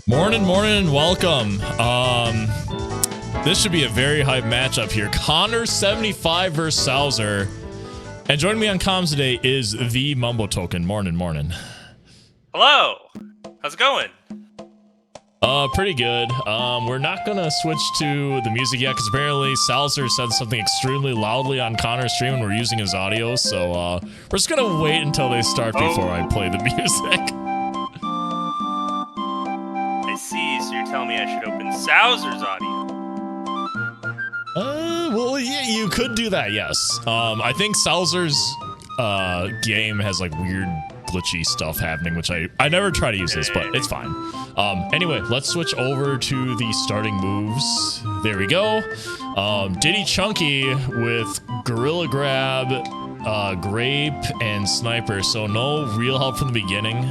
Morning, and welcome. This should be a very hype matchup here. Connor75 versus Sowser. And joining me on comms today is the Mumbo Token. Morning. Hello. How's it going? Pretty good. We're not gonna switch to the music yet because apparently Sowser said something extremely loudly on Connor's stream and we're using his audio, so we're just gonna wait until they start before I play the music. I see, so you're telling me I should open Sowser's audio. Well, yeah, you could do that, yes. I think Sowser's game has like weird glitchy stuff happening, which I never try to use this, but it's fine. Anyway, let's switch over to the starting moves. There we go. Diddy Chunky with Gorilla Grab, Grape, and Sniper, so no real help from the beginning.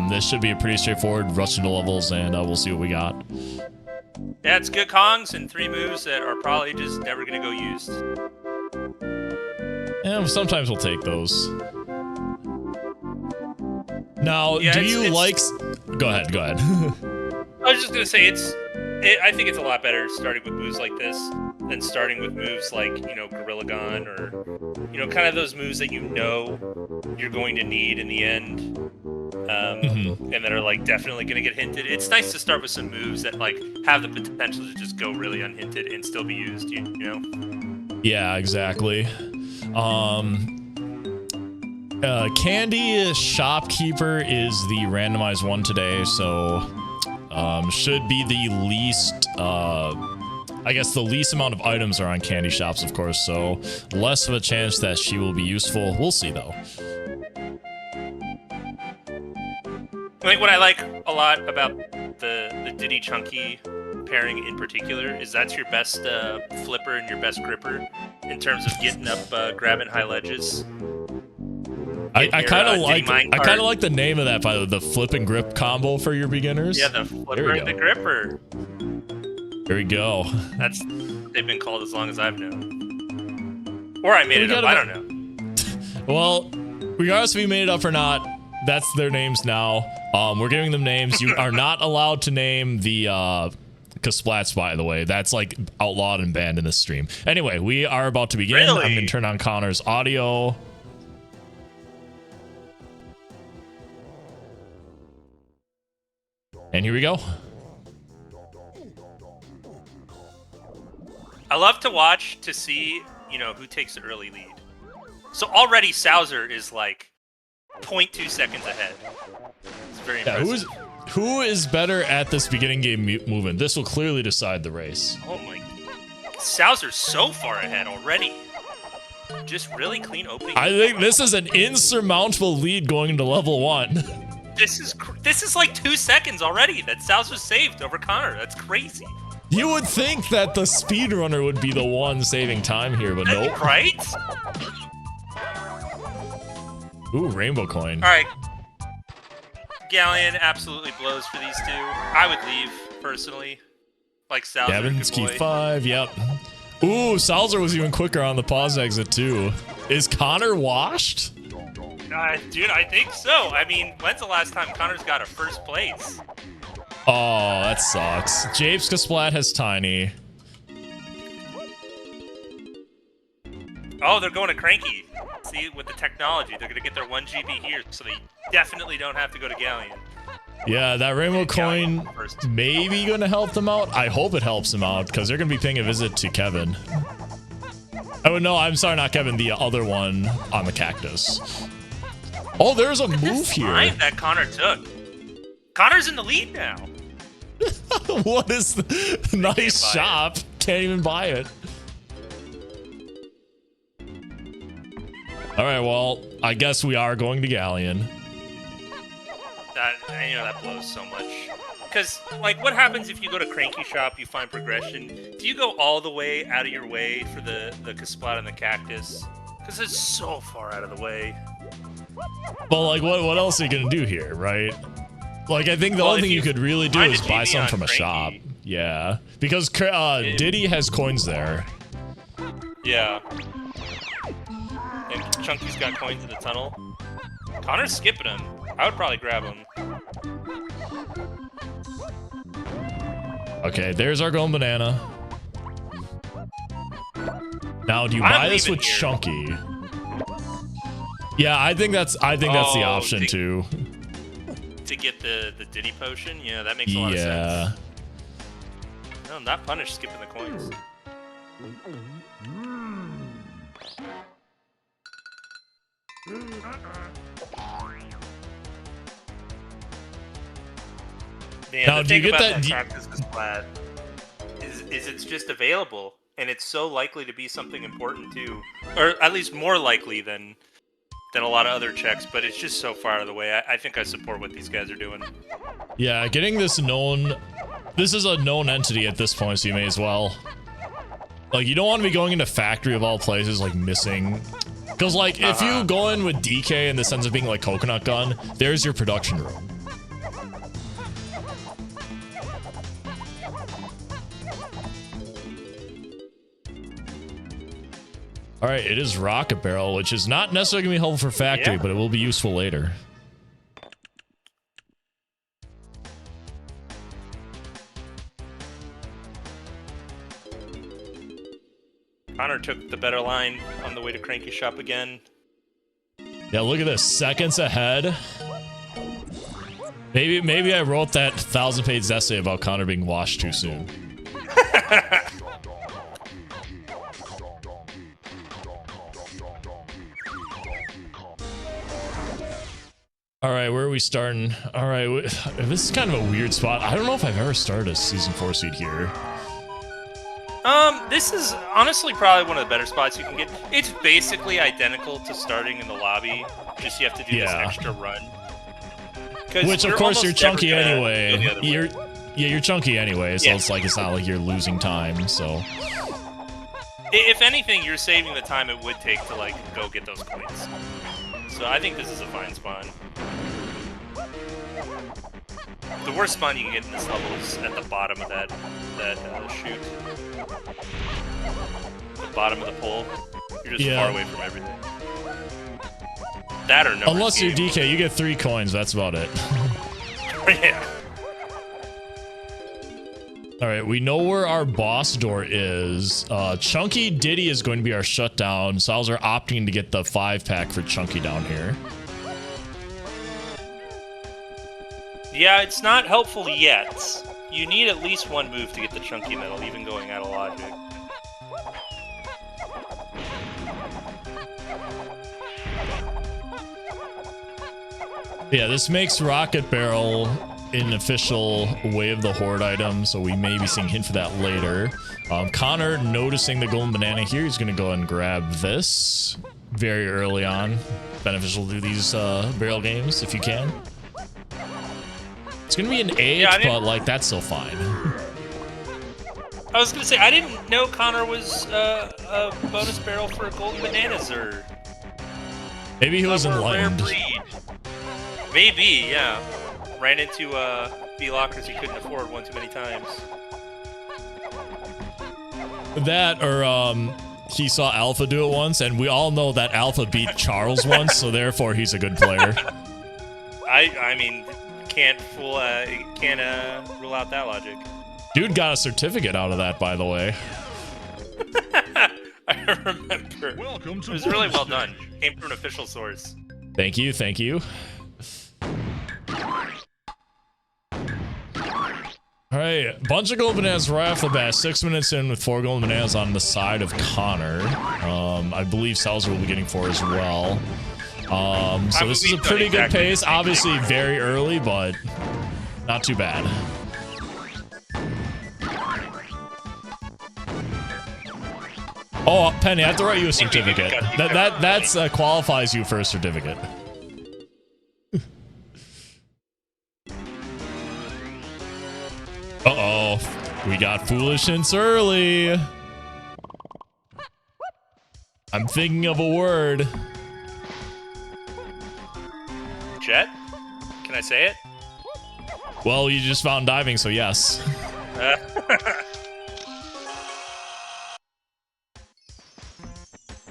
This should be a pretty straightforward rush into levels, and we'll see what we got. Yeah, it's good Kongs and 3 moves that are probably just never going to go used. And sometimes we'll take those. Now, yeah, do you like... Go ahead. I was just going to say, I think it's a lot better starting with moves like this than starting with moves like, you know, Gorilla Gun or, you know, kind of those moves that you know you're going to need in the end. And that are like definitely going to get hinted. It's nice to start with some moves that like have the potential to just go really unhinted and still be used, you know? Yeah, exactly. Candy Shopkeeper is the randomized one today, so should be the least, I guess the least amount of items are on Candy Shops, of course, so less of a chance that she will be useful. We'll see, though. I think what I like a lot about the Diddy Chunky pairing in particular is that's your best flipper and your best gripper in terms of getting up grabbing high ledges. I kind of like the name of that, by the way, the flip and grip combo for your beginners. Yeah, the flipper and the gripper. There we go. They've been called as long as I've known. Or I made it up, I don't know. Well, regardless if you made it up or not, that's their names now. We're giving them names. You are not allowed to name the Kasplats, by the way. That's like outlawed and banned in this stream. Anyway, we are about to begin. Really? I'm going to turn on Connor's audio. And here we go. I love to watch to see, you know, who takes the early lead. So already Sowser is like 0.2 seconds ahead. It's very impressive. Who is better at this beginning game movement? This will clearly decide the race. Oh my... Sowser's so far ahead already. Just really clean opening. I think this is an insurmountable lead going into level 1. This is like 2 seconds already that Sowser saved over Connor. That's crazy. You would think that the speedrunner would be the one saving time here, but nope. Right? Ooh, rainbow coin. All right. Galleon absolutely blows for these two. I would leave, personally. Like Sowser. Connor75, yep. Ooh, Sowser was even quicker on the pause exit, too. Is Connor washed? Dude, I think so. I mean, when's the last time Connor's got a first place? Oh, that sucks. Japes Kasplat has Tiny. Oh, they're going to Cranky. See, with the technology, they're going to get their 1 GB here, so they definitely don't have to go to Galleon. Yeah, that rainbow coin maybe going to help them out. I hope it helps them out, because they're going to be paying a visit to Kevin. Oh, no, I'm sorry, not Kevin, the other one on the cactus. Oh, there's a move here. That Connor took. Connor's in the lead now. What is the nice shop? Can't even buy it. All right, well, I guess we are going to Galleon. That blows so much. Because, like, what happens if you go to Cranky Shop, you find progression? Do you go all the way out of your way for the Kasplat and the cactus? Because it's so far out of the way. Well, like, what else are you going to do here, right? Like, I think the only thing you could really do is buy some from a shop. Yeah. Because Diddy has coins there. Yeah. And Chunky's got coins in the tunnel. Connor's skipping him. I would probably grab him. Okay, there's our golden banana. Now, do you buy this with Chunky? Yeah, I think that's the option too. To get the Diddy potion, yeah, that makes a lot of sense. No, not punish skipping the coins. Man, now, do you get that? Cactus is flat. Is it's just available, and it's so likely to be something important too, or at least more likely than a lot of other checks. But it's just so far out of the way. I think I support what these guys are doing. Yeah, getting this known. This is a known entity at this point, so you may as well. Like, you don't want to be going into factory of all places, like missing. Because, like, if you go in with DK in the sense of being like coconut gun, there's your production room. All right, it is Rocket Barrel, which is not necessarily going to be helpful for factory, but it will be useful later. Connor took the better line on the way to Cranky Shop again. Yeah, look at this. Seconds ahead. Maybe I wrote that 1,000-page essay about Connor being washed too soon. All right, where are we starting? All right, this is kind of a weird spot. I don't know if I've ever started a Season 4 seed here. This is honestly probably one of the better spots you can get. It's basically identical to starting in the lobby, just you have to do this extra run. Which, of course, you're chunky anyway. You're chunky anyway, so it's like it's not like you're losing time, so... If anything, you're saving the time it would take to, like, go get those coins. So I think this is a fine spawn. The worst spawn you can get in this level is at the bottom of that chute. The bottom of the pole. You're just far away from everything. That or no. Unless you're DK, you get 3 coins. That's about it. Yeah. All right, we know where our boss door is. Chunky Diddy is going to be our shutdown. Sowser opting to get the 5-pack for Chunky down here. Yeah, it's not helpful yet. You need at least one move to get the Chunky medal, even going out of logic. Yeah, this makes Rocket Barrel an official Way of the Horde item, so we may be seeing a hint for that later. Connor noticing the golden banana here, he's going to go ahead and grab this very early on. Beneficial to these barrel games if you can. It's going to be an age, but like that's still fine. I was going to say, I didn't know Connor was a bonus barrel for golden bananas, or... Maybe he was enlightened. Maybe, yeah. Ran into V-Lockers he couldn't afford one too many times. That, or he saw Alpha do it once, and we all know that Alpha beat Charles once, so therefore he's a good player. I mean, can't rule out that logic. Dude got a certificate out of that, by the way. I remember. It was really well done. Came from an official source. Thank you, thank you. All right, bunch of gold bananas right off the bat. 6 minutes in with 4 gold bananas on the side of Connor. I believe Sowser will be getting 4 as well. So this is a pretty good pace. Obviously very early, but not too bad. Oh, Penny, I have to write you a certificate. That's qualifies you for a certificate. Uh-oh, we got foolish hints early. I'm thinking of a word. Jet? Can I say it? Well, you just found diving, so yes.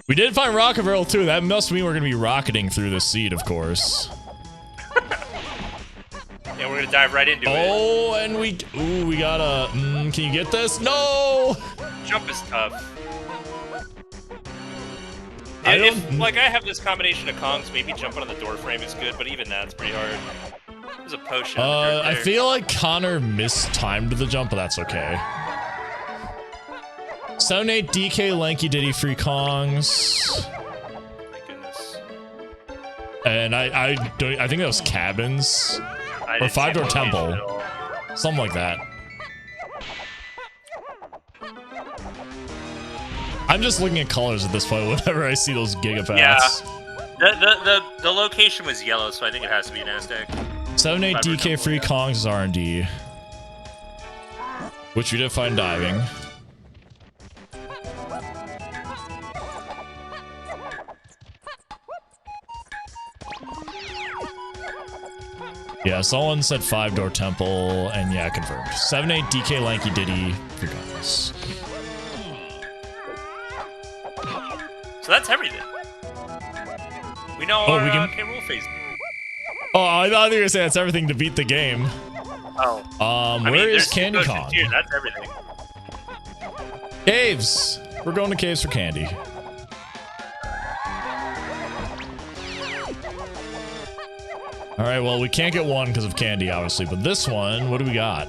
We did find Rocket Barrel too. That must mean we're gonna be rocketing through the seed, of course. Yeah, we're gonna dive right into it. Oh, and we got a Can you get this? No! Jump is tough. I have this combination of Kongs, maybe jumping on the door frame is good, but even that's pretty hard. There's a potion. I feel like Connor mistimed the jump, but that's okay. 78 DK Lanky Diddy free Kongs. My goodness. And I think that was cabins or 5-door temple, something like that. I'm just looking at colors at this point whenever I see those gigapaths. Yeah. The location was yellow, so I think it has to be an Aztec. 78 DK free Kongs is R&D, which we did find diving. Yeah, someone said 5-door temple, and yeah, confirmed. 78 DK Lanky Diddy free Kongs. So that's everything. We know our K-Rool phase. Oh, I thought you were gonna say that's everything to beat the game. Oh. Where is Candy Kong? Here, that's everything. Caves! We're going to caves for candy. Alright, well, we can't get one because of candy, obviously, but this one, what do we got?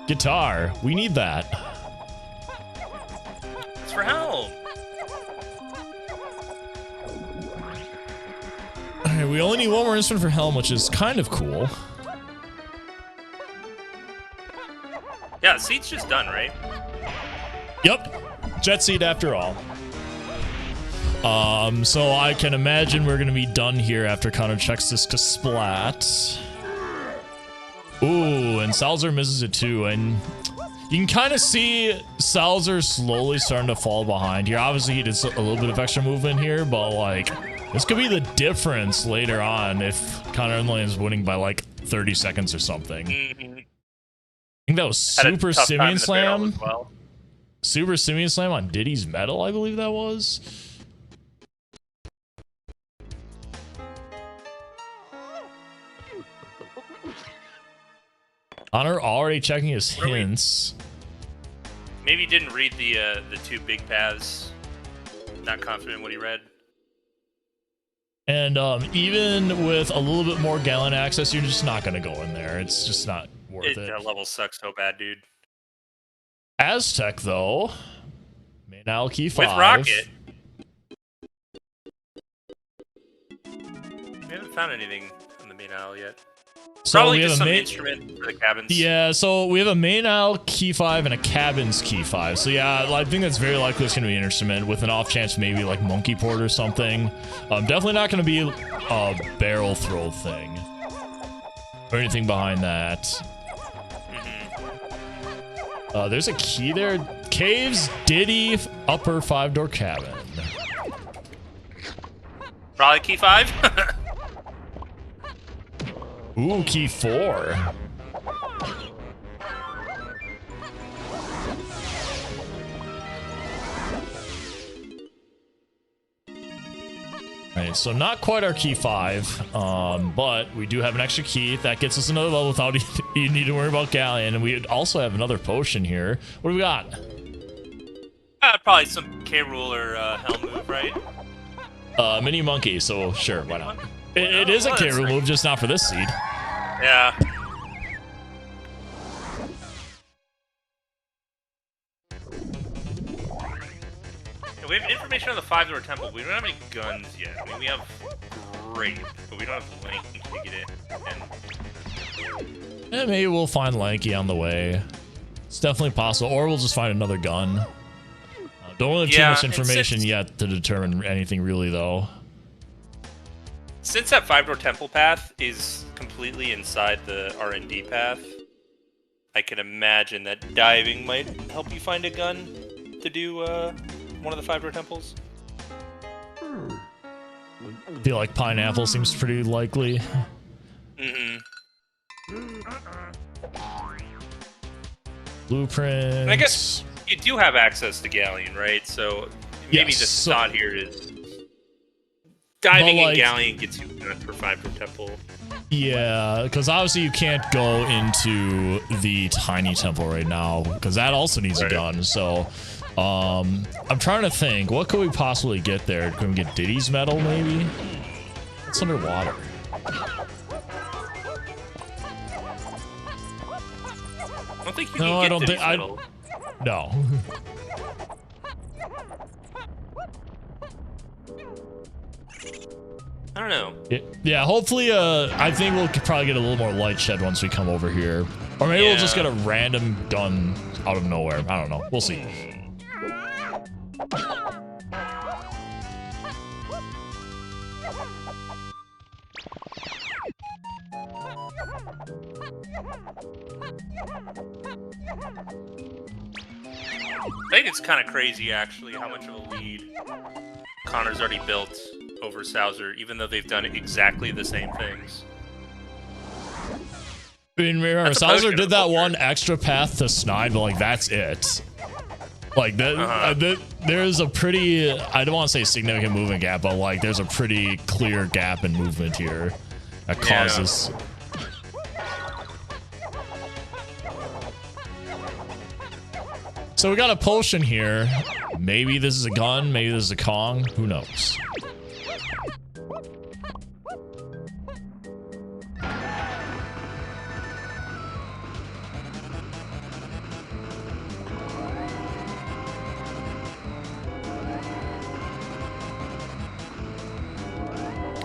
Guitar. We need that. It's for Helm. Alright, we only need one more instrument for Helm, which is kind of cool. Yeah, the seat's just done, right? Yep. Jet seat after all. So I can imagine we're gonna be done here after Connor checks this to splat. Ooh, and Sowser misses it too, and you can kind of see Sowser slowly starting to fall behind here. Obviously, he did a little bit of extra movement here, but like, this could be the difference later on if Connor only is winning by like 30 seconds or something. I think that was Super Simian Slam. Well. Super Simian Slam on Diddy's Metal, I believe that was. Connor already checking his hints. Maybe he didn't read the two big paths. Not confident in what he read. And even with a little bit more gallon access, you're just not going to go in there. It's just not worth it. That level sucks so bad, dude. Aztec, though. Main Owl Key 5. With Rocket. We haven't found anything on the main owl yet. So probably we just have some instrument for the cabins. Yeah, so we have a main owl key 5 and a cabins key 5. So yeah, I think that's very likely it's going to be an instrument with an off chance maybe like monkey port or something. Definitely not going to be a barrel throw thing or anything behind that. There's a key there. Caves, Diddy, upper 5-door cabin. Probably key 5. Ooh, key 4. Alright, so not quite our key 5, but we do have an extra key. That gets us another level without you need to worry about Galleon. And we also have another potion here. What do we got? Probably some K-Rool or Helm move, right? Mini Monkey, so sure, why not? It is a K-Rool move, just not for this seed. Yeah. We have information on the 5-door temple. We don't have any guns yet. I mean, we have great, but we don't have Lanky to get in. Yeah, maybe we'll find Lanky on the way. It's definitely possible, or we'll just find another gun. Don't really have too much information yet to determine anything really, though. Since that 5-door temple path is completely inside the R&D path, I can imagine that diving might help you find a gun to do one of the 5-door temples. I feel like pineapple seems pretty likely. Blueprint. And I guess you do have access to Galleon, right? So maybe the thought here is Diving But, in Galleon gets you for 5 per temple. Yeah, because obviously you can't go into the tiny temple right now because that also needs a gun. So I'm trying to think, what could we possibly get there? Can we get Diddy's medal maybe? It's underwater. I don't think you can get Diddy's medal. No. I don't know. Yeah, hopefully, I think we'll probably get a little more light shed once we come over here. Or maybe we'll just get a random gun out of nowhere. I don't know. We'll see. I think it's kind of crazy, actually, how much of a lead Connor's already built over Sowser, even though they've done exactly the same things. I mean, remember, Sowser did that one extra path to Snide, but like that's it. Like that, there's a pretty, I don't want to say significant movement gap, but like there's a pretty clear gap in movement here that causes. So we got a potion here. Maybe this is a gun, maybe this is a Kong, who knows?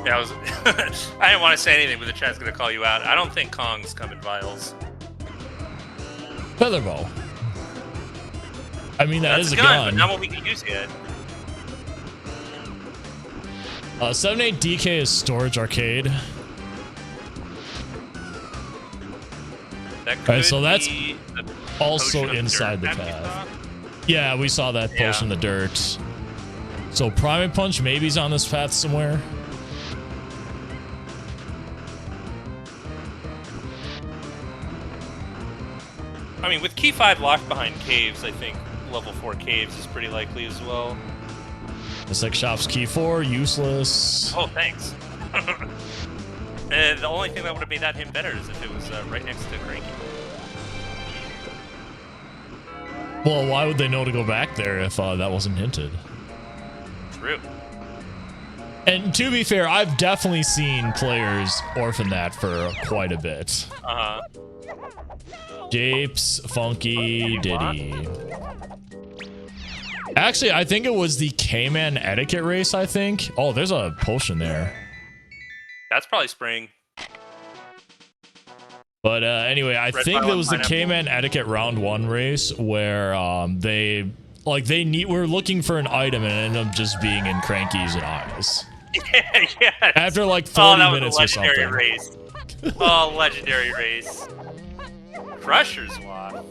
Yeah, I didn't want to say anything, but the chat's gonna call you out. I don't think Kongs come in vials. Featherbow. I mean, that's a gun, but not what we can use yet. 78 DK is storage arcade. Alright, so that's also inside the path. Yeah, we saw that potion in the dirt. So Primate Punch maybe's on this path somewhere. I mean, with Key 5 locked behind caves, I think level 4 caves is pretty likely as well. Mystic Shop's Key 4, useless. Oh, thanks. The only thing that would have made that hint better is if it was right next to Cranky. Well, why would they know to go back there if that wasn't hinted? True. And to be fair, I've definitely seen players orphan that for quite a bit. Uh-huh. Japes, Funky, Diddy. Actually, I think it was the K-Man etiquette race, I think. Oh, there's a potion there. That's probably spring. But anyway, I think it was the K-Man etiquette round 1 race where we're looking for an item and it ended up just being in Cranky's and Eyes. Yeah. After like 30 minutes or something. Legendary race. Oh, legendary race. Crusher's Waff.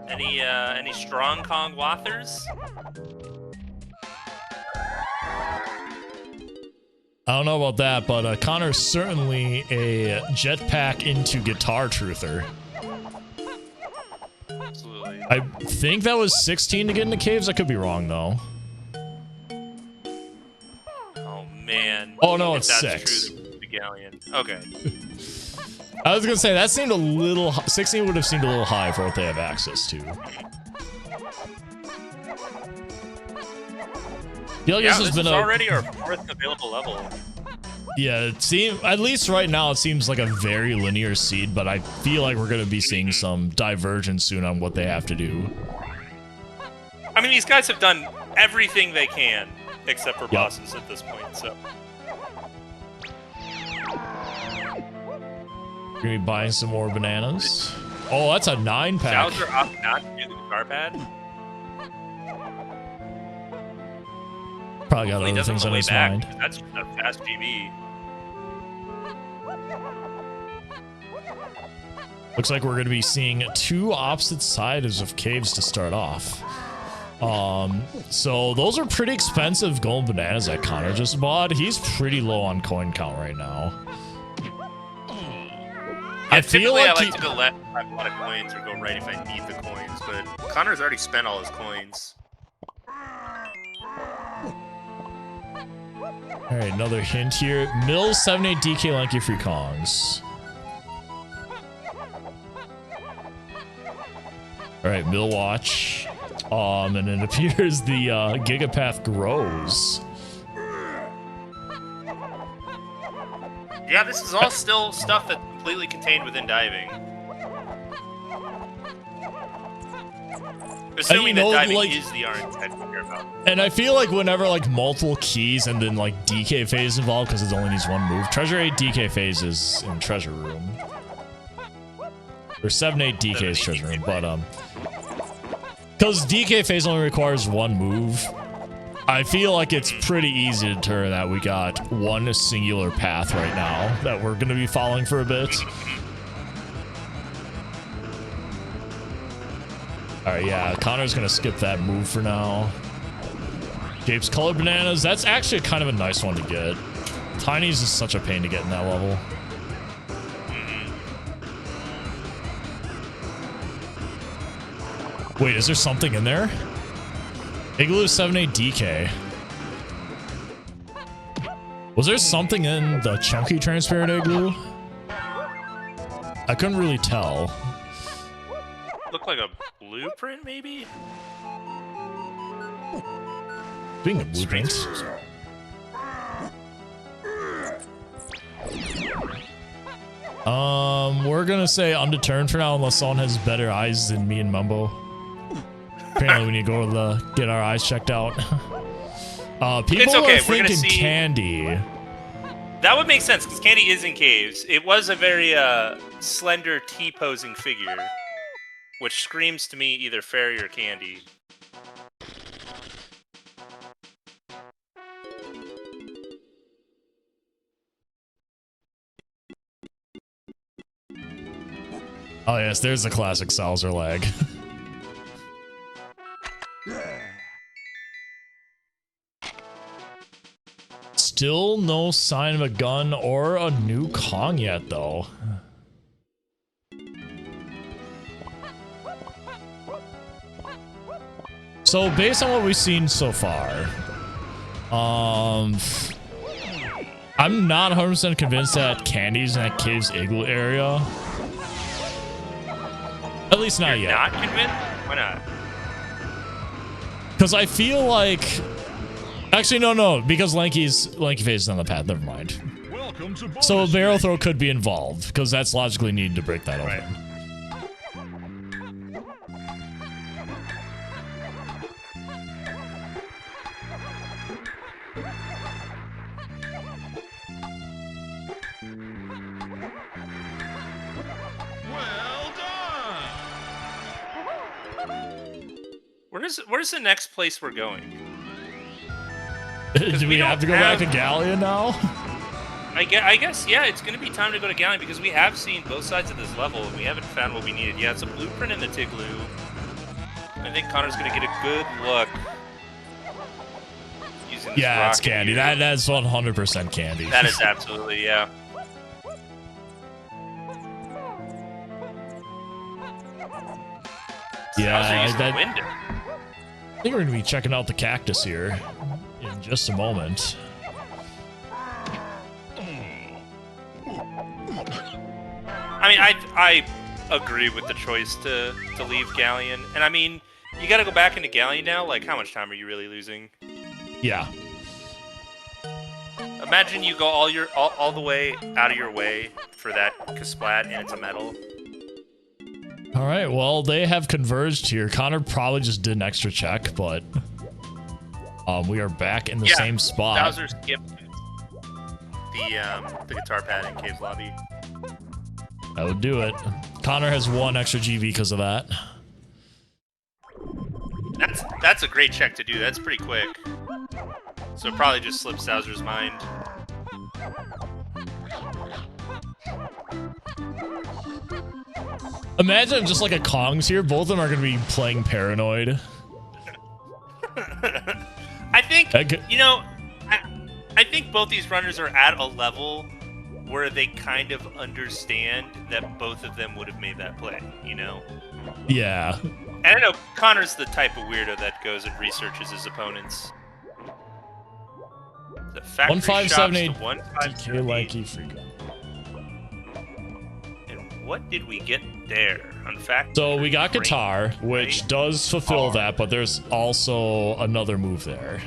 Any strong Kong Wathers? I don't know about that, but Connor's certainly a jetpack into guitar truther. Absolutely. I think that was 16 to get into caves. I could be wrong though. Oh man. Oh no, it's 6. True, the Galleon. Okay. I was gonna say that seemed a little. 16 would have seemed a little high for what they have access to. I feel like this has been already our 4th available level. Yeah, it seems, at least right now, it seems like a very linear seed, but I feel like we're going to be seeing some divergence soon on what they have to do. I mean, these guys have done everything they can, except for bosses at this point, so. You're going to be buying some more bananas? Oh, that's a 9-pack. Sowser opted not to do the guitar pad. Probably got other things on his mind. That's a fast GB. Looks like we're going to be seeing 2 opposite sides of caves to start off. So those are pretty expensive gold bananas that Connor just bought. He's pretty low on coin count right now. I feel like I like to go left if I have a lot of coins, or go right if I need the coins. But Connor's already spent all his coins. All right, another hint here. Mills 78 DK Lanky Free Kongs. All right, Mill Watch. And it appears the Gigapath grows. Yeah, this is all still stuff that's completely contained within diving. Assuming that diving is the RNG I care about. And I feel like whenever like multiple keys and then like DK phase involved because it only needs one move. Treasure 8 DK phase is in treasure room. Or 7-8 DK is treasure room, but because DK phase only requires one move, I feel like it's pretty easy to determine that we got one singular path right now that we're gonna be following for a bit. Alright, yeah, Connor's gonna skip that move for now. Jape's Colored Bananas, that's actually kind of a nice one to get. Tiny's is such a pain to get in that level. Wait, is there something in there? Igloo 7-8 DK. Was there something in the chunky transparent igloo? I couldn't really tell. Look like a blueprint, maybe? Being a blueprint. We're gonna say undetermined for now unless someone has better eyes than me and Mumbo. Apparently we need to go get our eyes checked out. People are thinking Candy. That would make sense, because Candy is in caves. It was a very slender T-posing figure, which screams to me either Fairy or Candy. Oh yes, there's the classic Sowser lag. Still no sign of a gun or a new Kong yet, though. So based on what we've seen so far, I'm not 100% convinced that Candy's in that Cave's Igloo area. At least not yet. Not convinced? Why not? Because I feel like... Actually, no, because Lanky Face is on the path. Never mind. So a barrel throw could be involved, because that's logically needed to break that open. Where's the next place we're going? Do we have to go back to Galleon now? I guess, yeah, it's going to be time to go to Galleon because we have seen both sides of this level and we haven't found what we needed. Yeah, it's a blueprint in the Tigloo. I think Connor's going to get a good look using this Yeah, it's Candy. That's 100% Candy. That is absolutely, yeah. Yeah, I think we're going to be checking out the cactus here in just a moment. I mean, I agree with the choice to leave Galleon. And I mean, you got to go back into Galleon now? Like, how much time are you really losing? Yeah. Imagine you go all the way out of your way for that Kasplat and it's a metal. All right, well, they have converged here. Connor probably just did an extra check, but we are back in the same spot. Sowser skipped the guitar pad in Cave's lobby. That would do it. Connor has 1 extra GV because of that. That's a great check to do. That's pretty quick. So it probably just slipped Sowser's mind. Imagine just like a Kongs here. Both of them are going to be playing Paranoid. I think, you know, I think both these runners are at a level where they kind of understand that both of them would have made that play, you know? Yeah. And I know Connor's the type of weirdo that goes and researches his opponents. The factory 1578 shops to DK 1578. Lanky Free Gun. And what did we get there? On factory. So we got guitar, range, which right? does fulfill Oh. that, but there's also another move there.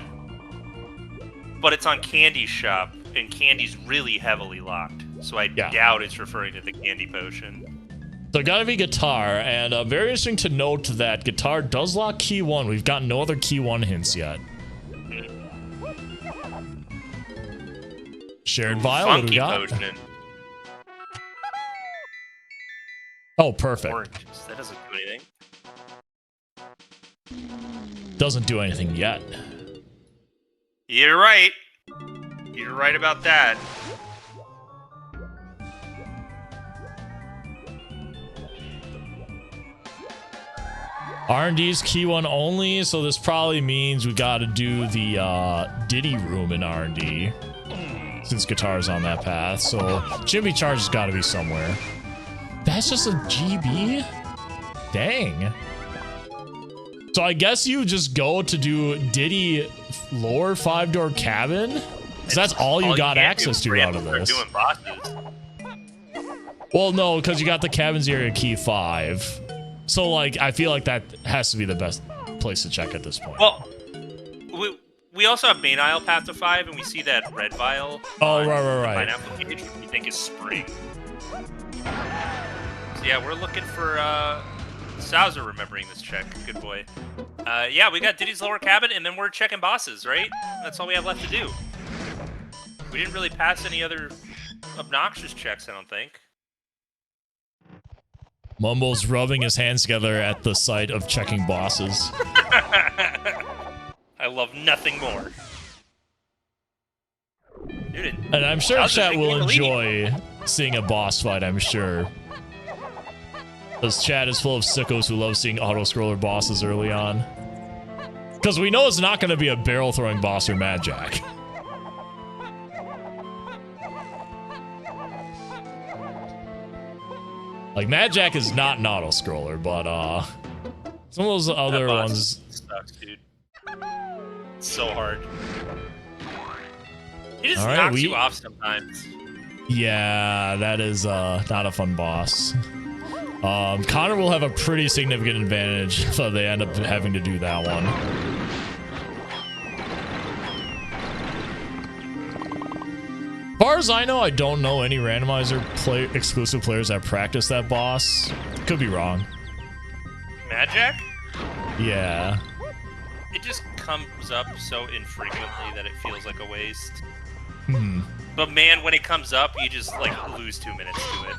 But it's on Candy Shop, and Candy's really heavily locked. So I doubt it's referring to the Candy Potion. So gotta be guitar, and very interesting to note that guitar does lock key 1. We've got no other key 1 hints yet. Shared vial, what do we Funky got? Potion. Oh, perfect. Oranges. That doesn't do anything. Doesn't do anything yet. You're right. You're right about that. R&D's key 1 only, so this probably means we gotta do the Diddy room in R&D. Since guitar's on that path, so Jimmy Charge has gotta be somewhere. That's just a GB? Dang. So I guess you just go to do Diddy lower 5-door cabin? Because that's all you got access to out of this. Doing bosses. Well, no, because you got the cabins area key 5. So, like, I feel like that has to be the best place to check at this point. Well, we also have main aisle path to 5, and we see that red vial. Oh, right. Pineapple cage, which we think is spring. So yeah, we're looking for Sowser remembering this check. Good boy. Yeah, we got Diddy's lower cabin, and then we're checking bosses, right? That's all we have left to do. We didn't really pass any other obnoxious checks, I don't think. Mumbo's rubbing his hands together at the sight of checking bosses. I love nothing more. Dude, And I'm sure chat will enjoy seeing a boss fight, I'm sure. This chat is full of sickos who love seeing auto-scroller bosses early on. Because we know it's not going to be a barrel-throwing boss or Mad Jack. Like, Mad Jack is not an auto-scroller, but, some of those other ones... sucks, dude. It's so hard. He just All right, knocks you off sometimes. Yeah, that is, not a fun boss. Connor will have a pretty significant advantage if they end up having to do that one. As far as I know, I don't know any randomizer exclusive players that practice that boss. Could be wrong. Mad Jack? Yeah. It just comes up so infrequently that it feels like a waste. Hmm. But man, when it comes up, you just like lose 2 minutes to it.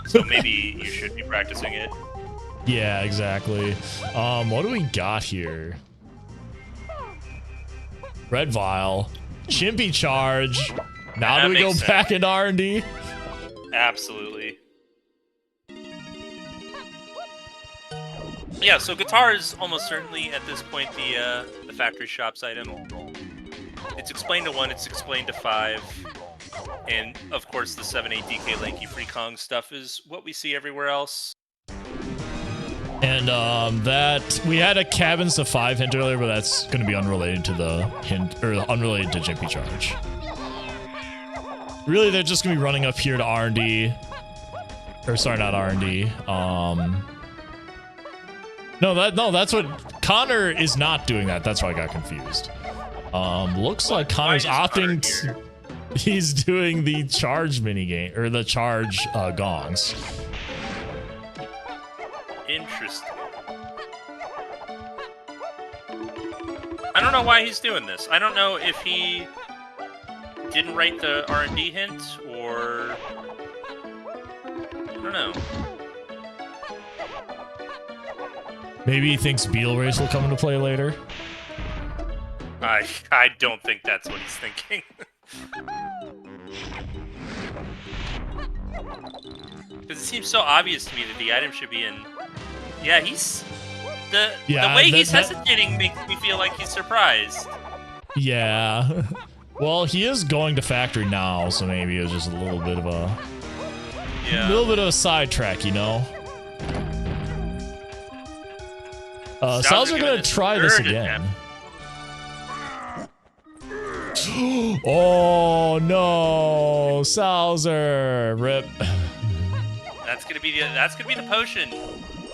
So maybe you should be practicing it. Yeah, exactly. What do we got here? Red Vial. Chimpy Charge. Now do we go back into R&D? Absolutely. Yeah, so guitar is almost certainly at this point the factory shops item. It's explained to 1, it's explained to 5. And of course the 7-8 DK Lanky Free Kong stuff is what we see everywhere else. And that we had a cabins to 5 hint earlier, but that's going to be unrelated to the hint, or unrelated to Jimpy Charge. Really, they're just going to be running up here to R&D. Or sorry, not R&D. No, that's what Connor is not doing that. That's why I got confused. Looks like Connor's opting to, he's doing the charge minigame, or the charge gongs. Interesting. I don't know why he's doing this. I don't know if he didn't write the R&D hint, or... I don't know. Maybe he thinks Beetle Race will come into play later. I don't think that's what he's thinking. Because it seems so obvious to me that the item should be in... Yeah, he's... The way he's hesitating makes me feel like he's surprised. Yeah. Well, he is going to factory now, so maybe it was just a little bit of a... Yeah. A little bit of a sidetrack, you know? Sowser gonna try this again. Oh no, Sowser, rip. That's gonna be the potion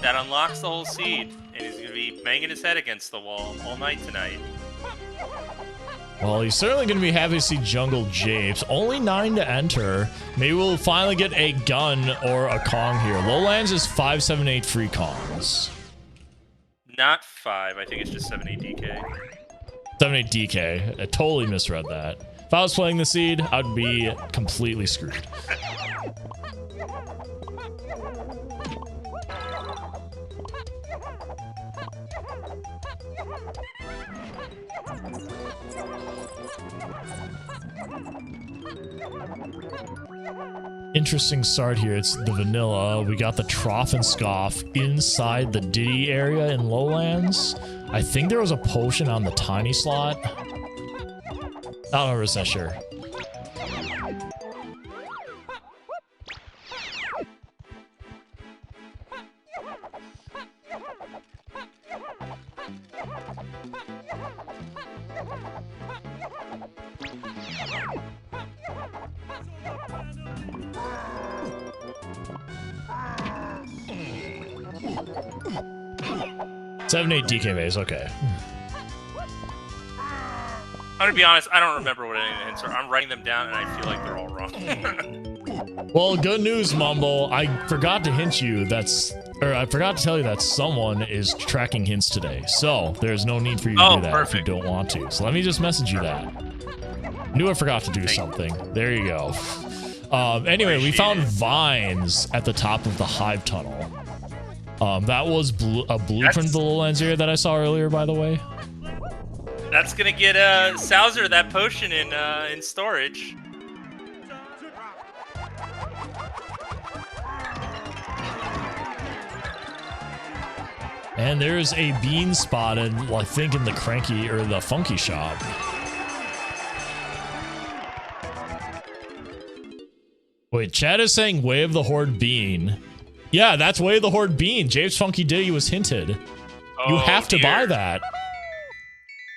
that unlocks the whole seed, and he's gonna be banging his head against the wall all night tonight. Well, he's certainly going to be happy to see Jungle Japes. Only 9 to enter. Maybe we'll finally get a gun or a Kong here. Lowlands is 5, 7, 8 free Kongs. Not 5. I think it's just 7, 8 DK. 7, 8 DK. I totally misread that. If I was playing the seed, I'd be completely screwed. Interesting start here. It's the vanilla. We got the Trough and Scoff inside the Diddy area in Lowlands. I think there was a potion on the tiny slot. Not 100% sure. Seven, 8 DK maze, okay. I'm gonna be honest, I don't remember what any of the hints are. I'm writing them down and I feel like they're all wrong. Well, good news, Mumble. I forgot to hint you I forgot to tell you that someone is tracking hints today. So there's no need for you to do that perfect. if you don't want to. So let me just message you that. Knew I forgot to do something. There you go. Anyway, we found vines at the top of the hive tunnel. That was a blueprint of the Lowlands area that I saw earlier, by the way. That's gonna get Sowser that potion in storage. And there's a bean spotted, I think, in the Cranky or the Funky shop. Wait, Chad is saying Way of the Horde bean. Yeah, that's Way of the Horde bean. James Funky Diddy was hinted. You have to buy that.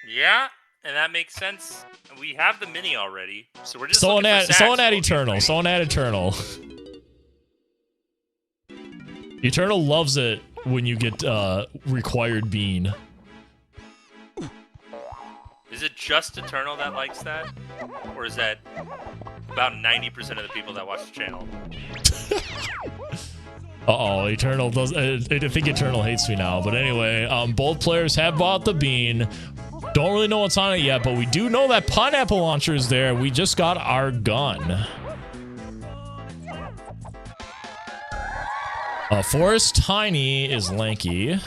Yeah, and that makes sense. We have the mini already, so we're just someone looking for add Eternal. Someone add Eternal. Eternal loves it when you get required bean. Is it just Eternal that likes that? Or is that about 90% of the people that watch the channel? Uh-oh, Eternal does... I think Eternal hates me now. But anyway, both players have bought the bean. Don't really know what's on it yet, but we do know that pineapple launcher is there. We just got our gun. Forest Tiny is lanky.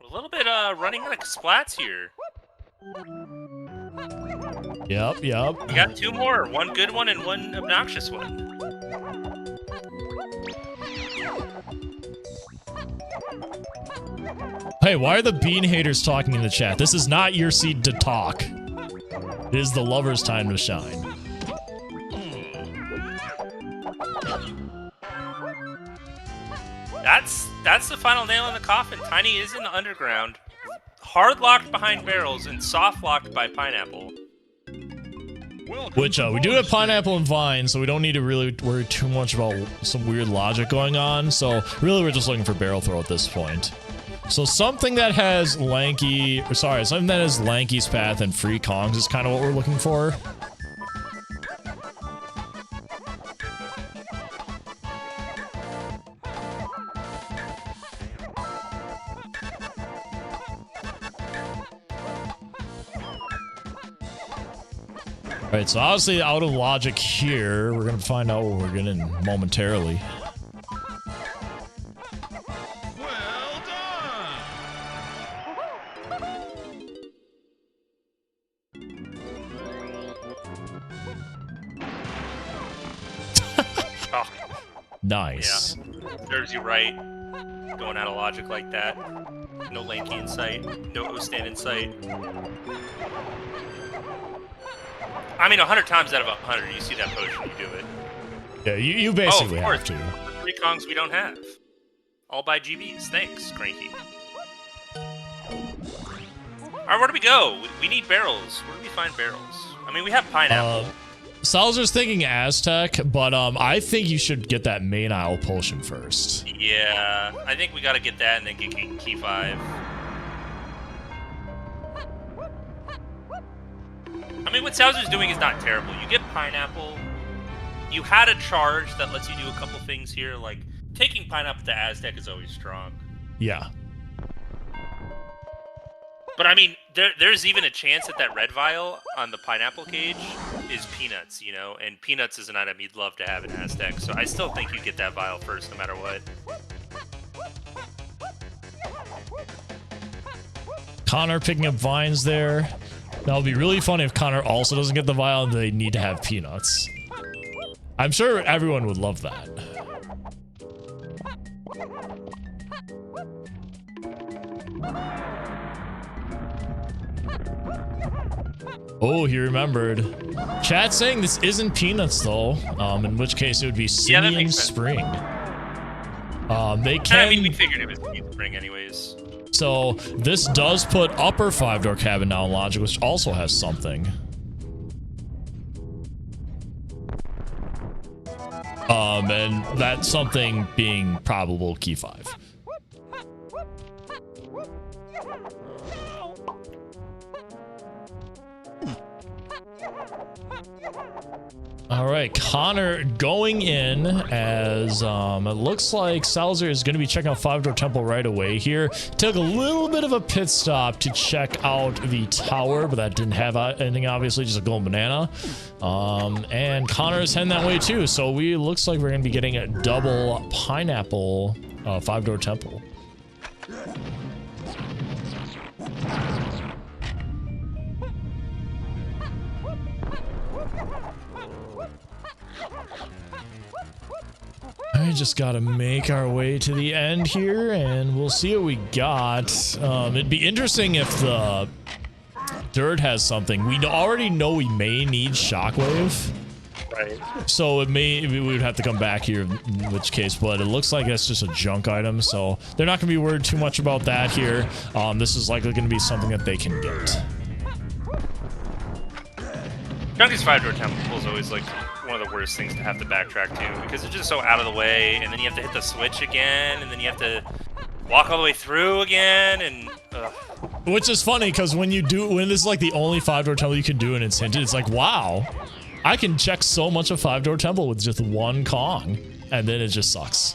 A little bit running out of splats here. Yep. We got 2 more. One good one and one obnoxious one. Hey, why are the bean haters talking in the chat? This is not your seed to talk. It is the lover's time to shine. That's the final nail in the coffin. Tiny is in the underground, hard locked behind barrels and soft locked by pineapple. Which we do have pineapple and vine, so we don't need to really worry too much about some weird logic going on. So really, we're just looking for barrel throw at this point. So something that has something that has Lanky's Path and free Kongs is kind of what we're looking for. Alright, so obviously out of logic here. We're gonna find out what we're getting momentarily. Well done. Oh, Nice. yeah. Serves you right. Going out of logic like that. No Lanky in sight. No O-stand in sight. I mean, 100 times out of 100, you see that potion, you do it. Yeah, you Oh, of basically course. have to. The 3 Kongs we don't have. All by GBs. Thanks, Cranky. Alright, where do we go? We need barrels. Where do we find barrels? I mean, we have pineapple. Sowser's thinking Aztec, but I think you should get that main aisle potion first. Yeah, I think we gotta get that and then get key 5. I mean, what Sowser's doing is not terrible. You get pineapple. You had a charge that lets you do a couple things here, like taking pineapple to Aztec is always strong. Yeah. But I mean, there's even a chance that red vial on the pineapple cage is peanuts, you know? And peanuts is an item you'd love to have in Aztec, so I still think you get that vial first no matter what. Connor picking up vines there. That would be really funny if Connor also doesn't get the vial and they need to have peanuts. I'm sure everyone would love that. Oh, he remembered. Chat saying this isn't peanuts though, in which case it would be Simian Spring. They can. I mean, we figured it was Simian Spring anyways. So this does put upper 5-door cabin now in logic, which also has something. And that something being probable key 5. All right, Connor going in as it looks like Sowser is going to be checking out 5-door temple right away here. Took a little bit of a pit stop to check out the tower, but that didn't have anything, obviously, just a golden banana. And Connor is heading that way too, so looks like we're going to be getting a double pineapple 5-door temple. I just gotta make our way to the end here, and we'll see what we got. It'd be interesting if the dirt has something. We already know we may need shockwave. Right. So we would have to come back here, in which case, but it looks like that's just a junk item, so they're not gonna be worried too much about that here. This is likely gonna be something that they can get. Junky's 5-door temple is always like one of the worst things to have to backtrack to because it's just so out of the way, and then you have to hit the switch again, and then you have to walk all the way through again, and which is funny because when this is like the only 5-door temple you can do and it's hinted, it's like, wow, I can check so much of 5-door temple with just one Kong, and then it just sucks.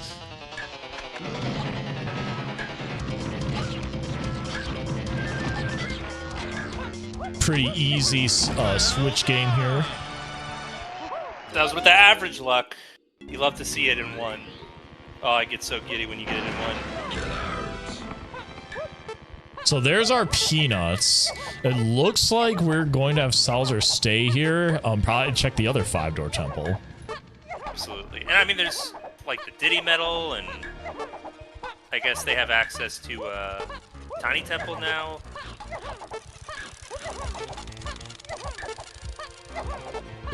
Pretty easy switch game here. that was with the average luck. You love to see it in 1. Oh, I get so giddy when you get it in 1. So there's our peanuts. It looks like we're going to have Sowser stay here. Probably check the other 5-door temple. Absolutely. And I mean, there's like the Diddy medal, and I guess they have access to Tiny Temple now.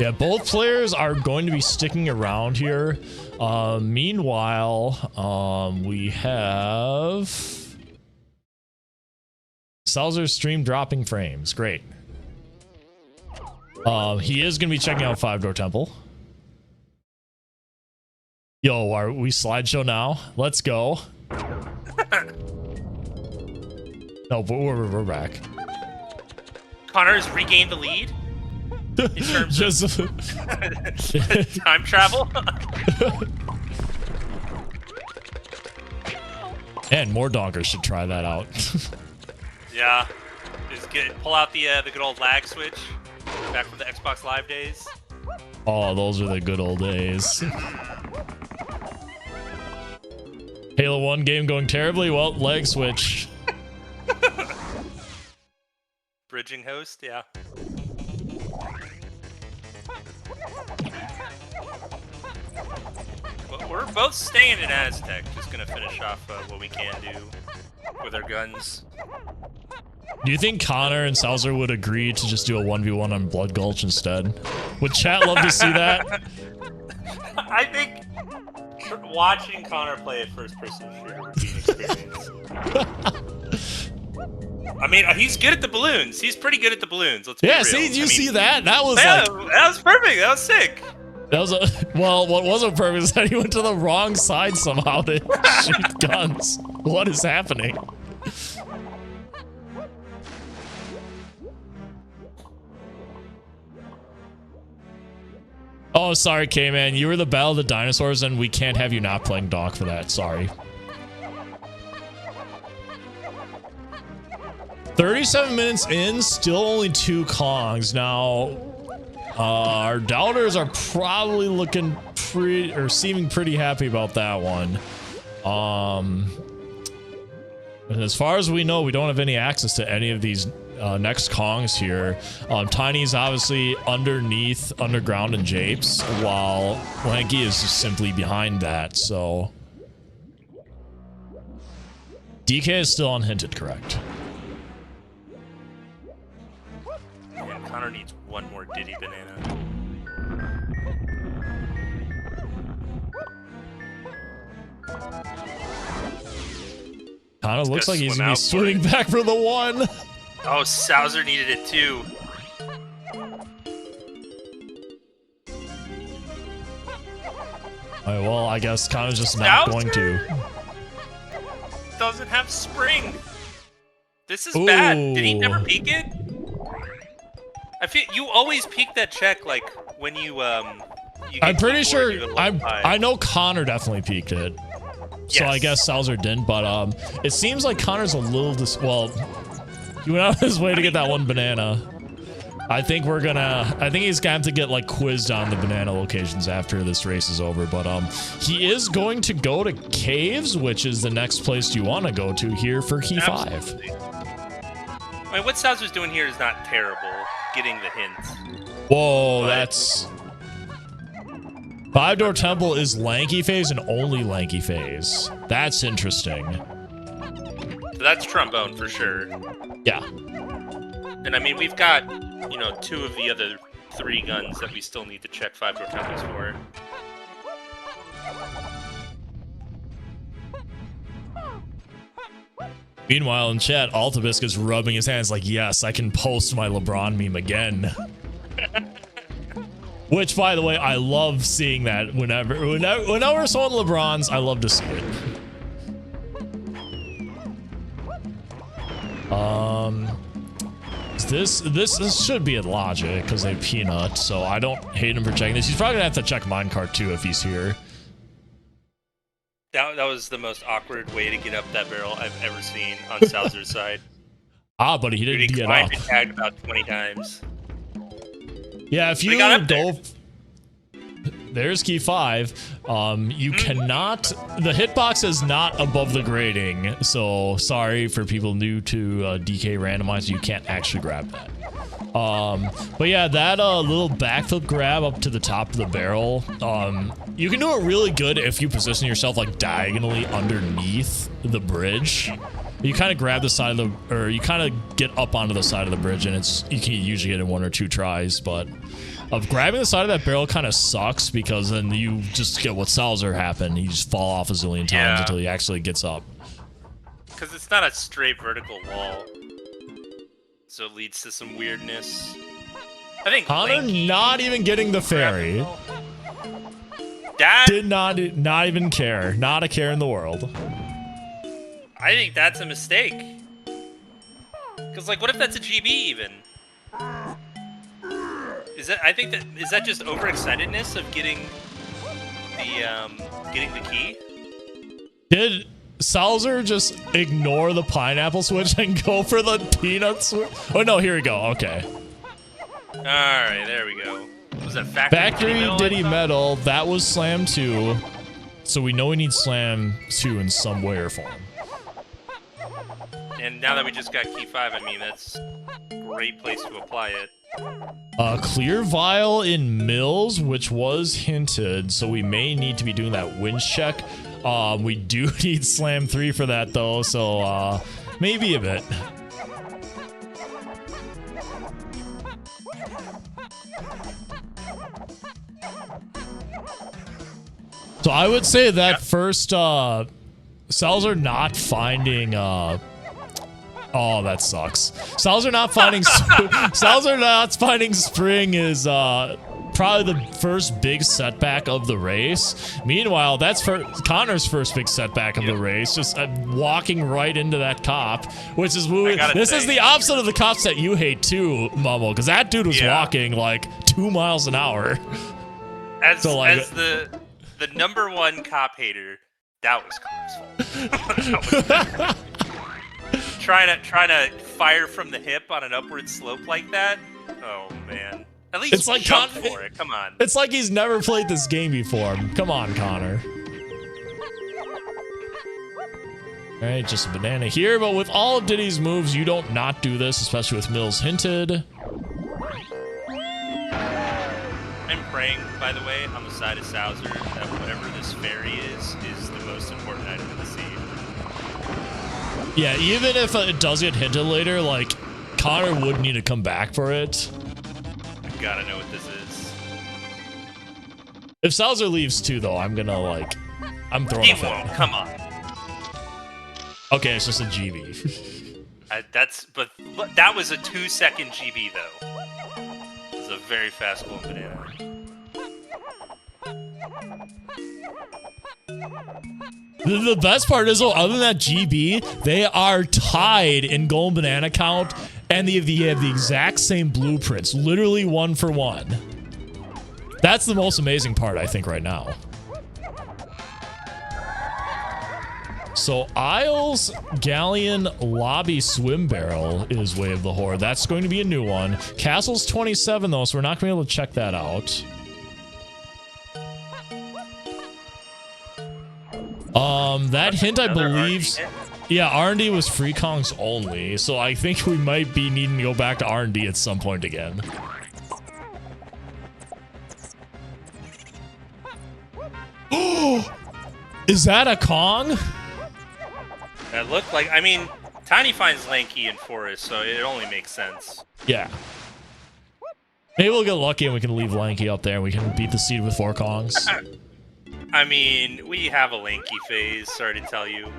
Yeah, both players are going to be sticking around here. Meanwhile, we have Sowser's stream dropping frames. Great. He is going to be checking out 5-door temple. Yo, are we slideshow now? Let's go. No, but we're back. Connor's regained the lead in terms of time travel. And more donkers should try that out. Yeah, just pull out the good old lag switch back from the Xbox Live days. Oh, those are the good old days. Halo 1 game going terribly? Well, lag switch. Bridging host, yeah. But we're both staying in Aztec, just gonna finish off what we can do with our guns. Do you think Connor and Sowser would agree to just do a 1v1 on Blood Gulch instead? Would chat love to see that? I think Watching Connor play a first-person shooter would be an experience. I mean, he's good at the balloons. He's pretty good at the balloons. Let's be real. See, did you see that? That was yeah, like... that was perfect. That was sick. That was well, what wasn't perfect is that he went to the wrong side somehow to shoot guns. What is happening? Oh, sorry, K-Man. You were the Battle of the Dinosaurs, and we can't have you not playing Doc for that. Sorry. 37 minutes in, still only 2 Kongs. Now, our doubters are probably looking pretty, or seeming pretty happy about that one. And as far as we know, we don't have any access to any of these next Kongs here. Tiny's obviously underneath Underground and Japes, while Lanky is just simply behind that, so... DK is still unhinted, correct? And Connor needs one more Diddy banana. Kinda looks like he's gonna be swimming back for the 1. Oh, Sowser needed it too. Alright, well, I guess Connor's just not going to. Doesn't have spring. This is bad. Did he never peek it? I feel you always peek that check like when you I'm pretty sure I know Connor definitely peeked it. So I guess Sowser didn't, but it seems like Connor's a little well, he went out of his way to get that 1 banana. I think he's gonna have to get like quizzed on the banana locations after this race is over, but he is going to go to caves, which is the next place you want to go to here for key 5. I mean, what Sowser's doing here is not terrible, getting the hints. Whoa, that's 5-door temple is lanky phase and only lanky phase. That's interesting. So that's trombone for sure. Yeah. And I mean, we've got, you know, 2 of the other 3 guns that we still need to check 5-door temples for. Meanwhile, in chat, Altabisc is rubbing his hands like, yes, I can post my LeBron meme again. Which, by the way, I love seeing that whenever someone LeBrons, I love to see it. This should be at Logic because they peanut, so I don't hate him for checking this. He's probably gonna have to check minecart too if he's here. That was the most awkward way to get up that barrel I've ever seen on Sowser's side. But he didn't get up. He tagged about 20 times. Yeah, if you go... There's key 5. You cannot... The hitbox is not above the grading, so sorry for people new to DK Randomizer, you can't actually grab that. But yeah, that little backflip grab up to the top of the barrel, you can do it really good if you position yourself like diagonally underneath the bridge. You kind of grab the side of the, or you kind of get up onto the side of the bridge, and you can usually get in 1 or 2 tries, but grabbing the side of that barrel kind of sucks because then you just get what Sowser happened. You just fall off a zillion times until he actually gets up. Because it's not a straight vertical wall, so it leads to some weirdness. I think Connor not even getting the fairy. That did not even care. Not a care in the world. I think that's a mistake. Because, like, what if that's a GB even? Is that just overexcitedness of getting the key? Did Sowser just ignore the pineapple switch and go for the peanut switch? Oh no, here we go. Okay. All right, there we go. Was that factory Diddy metal? That was slam 2, so we know we need slam 2 in some way or form. And now that we just got key 5, I mean, that's a great place to apply it. Clear vial in Mills, which was hinted, so we may need to be doing that winch check. We do need slam 3 for that though, so maybe a bit. So I would say that first Sowser not finding oh, that sucks. Sowser not finding Sowser not finding spring is probably the first big setback of the race. Meanwhile, that's for Connor's first big setback of the race, just walking right into that cop, which is this is the opposite of the cops that you hate too, Mummo, because that dude was walking like 2 miles an hour. As the #1 cop hater, that was Connor's fault. trying to fire from the hip on an upward slope like that. Oh man. At least it's like jump for it. Come on. It's like he's never played this game before. Come on, Connor. All right, just a banana here, but with all of Diddy's moves, you don't not do this, especially with Mills hinted. I'm praying, by the way, on the side of Sowser that whatever this fairy is the most important item in the seed. Yeah, even if it does get hinted later, like, Connor would need to come back for it. Gotta know what this is. If Sowser leaves too, though, I'm gonna I'm throwing. He won't. Come on. Okay, it's just a GB. But that was a 2-second GB though. It was a very fast golden banana. The best part is, though, other than that GB, they are tied in golden banana count. And they have the exact same blueprints, literally 1 for 1. That's the most amazing part, I think, right now. So Isles Galleon Lobby Swim Barrel is Way of the Horde. That's going to be a new one. Castle's 27, though, so we're not going to be able to check that out. That hint, I believe... Yeah, R&D was free Kongs only, so I think we might be needing to go back to R&D at some point again. Oh, is that a Kong? That looked like, I mean, Tiny finds Lanky in Forest, so it only makes sense. Yeah. Maybe we'll get lucky and we can leave Lanky up there and we can beat the seed with 4 Kongs. I mean, we have a Lanky phase, sorry to tell you.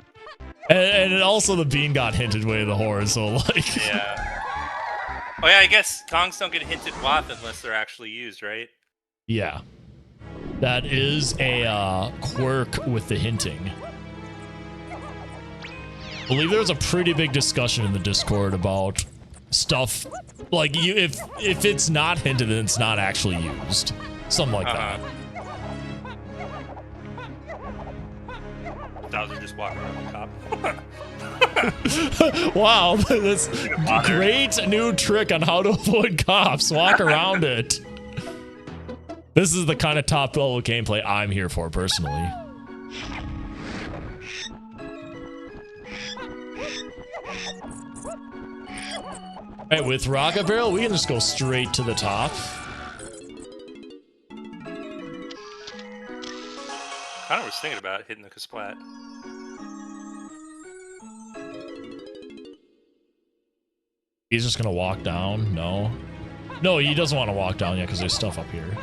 And also the bean got hinted Way of the Horde, so like... Yeah. Oh yeah, I guess Kongs don't get hinted Wath unless they're actually used, right? Yeah. That is a quirk with the hinting. I believe there was a pretty big discussion in the Discord about stuff like if it's not hinted, then it's not actually used. Something like that. Sowser just walking around the cop. Wow, this great new trick on how to avoid cops. Walk around it. This is the kind of top level gameplay I'm here for personally. Alright, with Rocket Barrel, we can just go straight to the top. I was thinking about hitting the Kasplat. He's just gonna walk down? No. No, he doesn't want to walk down yet because there's stuff up here.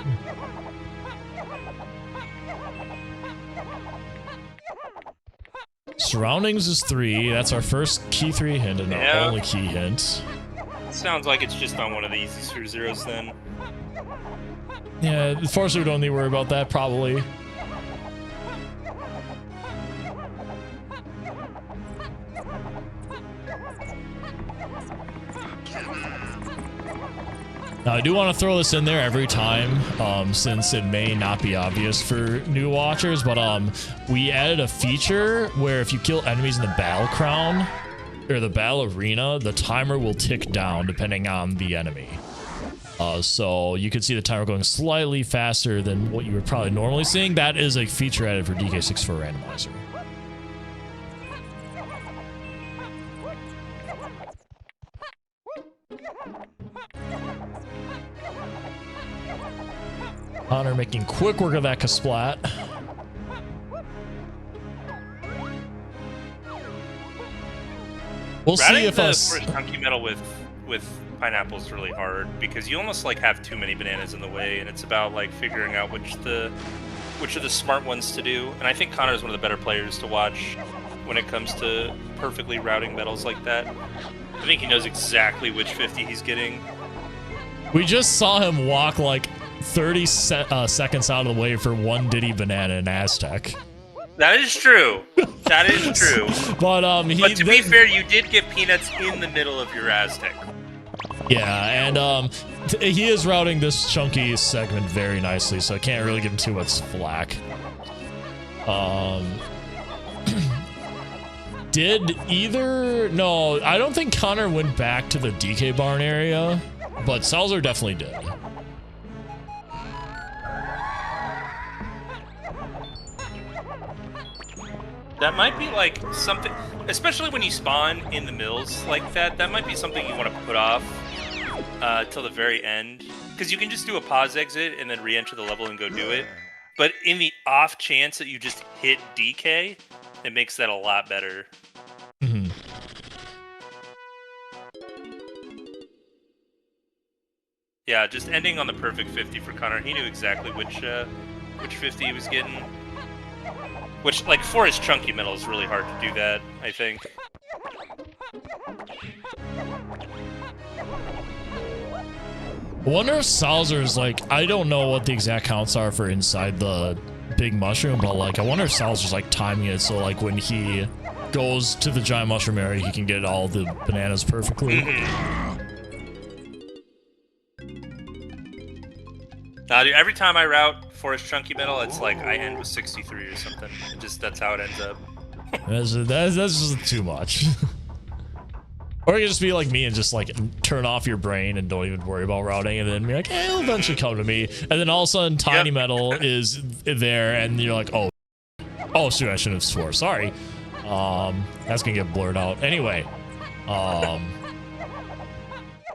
Surroundings is 3. That's our first key 3 hint and our only key hint. Sounds like it's just on one of the easy sphere zeros then. Yeah, unfortunately we don't need to worry about that probably. Now, I do want to throw this in there every time, since it may not be obvious for new watchers, but we added a feature where if you kill enemies in the battle crown, or the battle arena, the timer will tick down depending on the enemy. So you can see the timer going slightly faster than what you were probably normally seeing. That is a feature added for DK64 Randomizer. Connor making quick work of that Kasplat. We'll see if us. First chunky metal with pineapple is really hard because you almost like have too many bananas in the way, and it's about like figuring out which the which are the smart ones to do. And I think Connor is one of the better players to watch when it comes to perfectly routing medals like that. I think he knows exactly which 50 he's getting. We just saw him walk like 30 seconds out of the way for one Diddy banana in Aztec. That is true. That is true. But but to be fair, you did get peanuts in the middle of your Aztec. Yeah, and he is routing this chunky segment very nicely, so I can't really give him too much flack. No, I don't think Connor went back to the DK barn area, but Sowser definitely did. That might be like something, especially when you spawn in the mills like that, that might be something you want to put off till the very end. Because you can just do a pause exit and then re-enter the level and go do it. But in the off chance that you just hit DK, it makes that a lot better. Mm-hmm. Yeah, just ending on the perfect 50 for Connor. He knew exactly which 50 he was getting. Which, like, for his chunky metal, is really hard to do that, I think. I wonder if Sowser's, like, I don't know what the exact counts are for inside the big mushroom, but, like, I wonder if Sowser's, like, timing it so, like, when he goes to the giant mushroom area, he can get all the bananas perfectly. Now, dude, every time I route Forest Chunky Metal, it's like I end with 63 or something. That's how it ends up. that's just too much. Or you can just be like me and just like turn off your brain and don't even worry about routing, and then be like, it'll eventually come to me. And then all of a sudden, Tiny Metal is there, and you're like, oh, shoot, I shouldn't have swore. Sorry. That's gonna get blurred out. Anyway,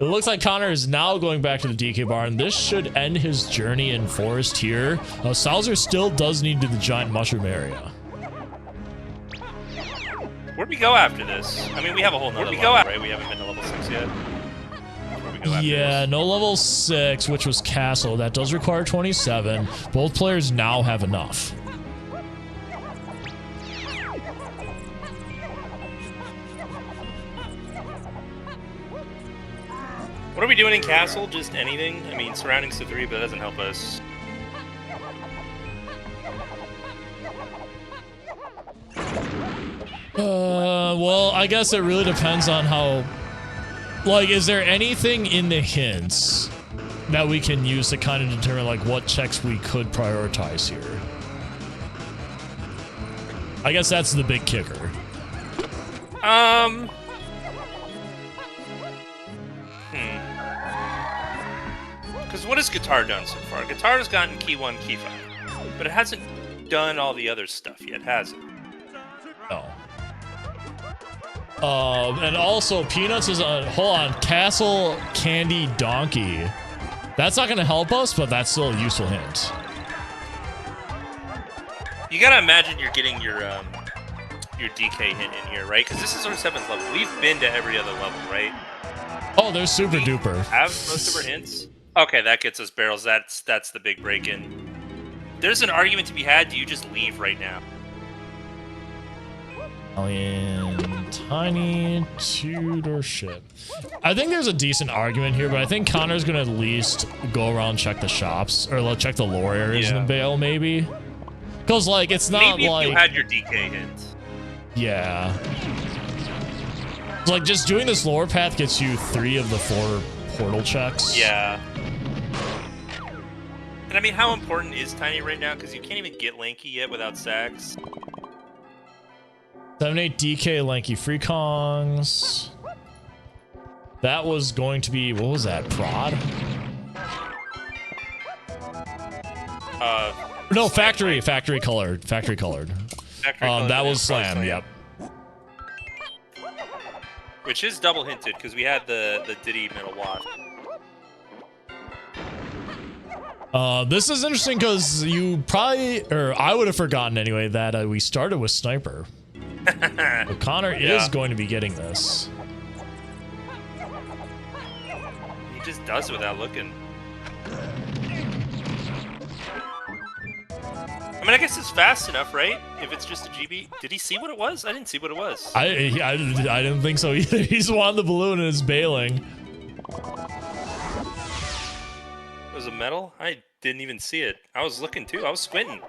it looks like Connor is now going back to the DK barn. This should end his journey in Forest here. Sowser still does need to the giant mushroom area. Where'd we go after this? I mean, we have a whole nother level, right? We haven't been to level 6 yet. Where'd we go after this? No level 6, which was Castle. That does require 27. Both players now have enough. What are we doing in Castle? Just anything? I mean, surroundings to 3, but that doesn't help us. Well, I guess it really depends on how... Like, is there anything in the hints that we can use to kind of determine, like, what checks we could prioritize here? I guess that's the big kicker. Because what has Guitar done so far? Guitar has gotten key 1, key 5. But it hasn't done all the other stuff yet, has it? No. And also, Peanuts is on... Hold on. Castle, Candy, Donkey. That's not going to help us, but that's still a useful hint. You gotta imagine you're getting your DK hint in here, right? Because this is our 7th level. We've been to every other level, right? Oh, there's Super Duper. Have most of our hints? Okay, that gets us barrels. That's the big break-in. There's an argument to be had. Do you just leave right now? Tiny two-door ship. I think there's a decent argument here, but I think Connor's gonna at least go around, check the shops, or check the lore areas in the Vale, maybe. Because, like, it's not maybe like... if you had your DK hint. Yeah. Like, just doing this lore path gets you 3 of the 4 portal checks. Yeah. And I mean, how important is Tiny right now? Because you can't even get Lanky yet without Sax. 7-8 DK Lanky Free Kongs. That was going to be, what was that, Prod? No, factory colored. Factory colored. That was Slam, yep. Which is double hinted, because we had the Diddy Metal Wasp. This is interesting because you probably, or I would have forgotten anyway, that we started with Sniper. But Connor is going to be getting this. He just does it without looking. I mean, I guess it's fast enough, right? If it's just a GB. Did he see what it was? I didn't see what it was. I didn't think so either. He's won the balloon and is bailing. It was a medal? I didn't even see it. I was looking too. I was squinting.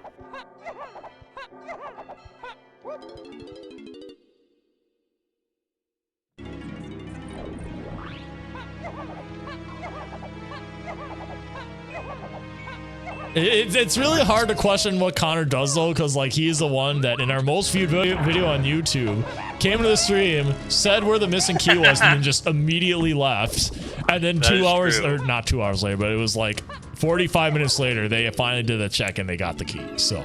It's really hard to question what Connor does though, because like he's the one that in our most viewed video on YouTube came to the stream, said where the missing key was, and then just immediately left. And then That 2 hours, true. or not 2 hours later, but it was like 45 minutes later, they finally did the check and they got the key. So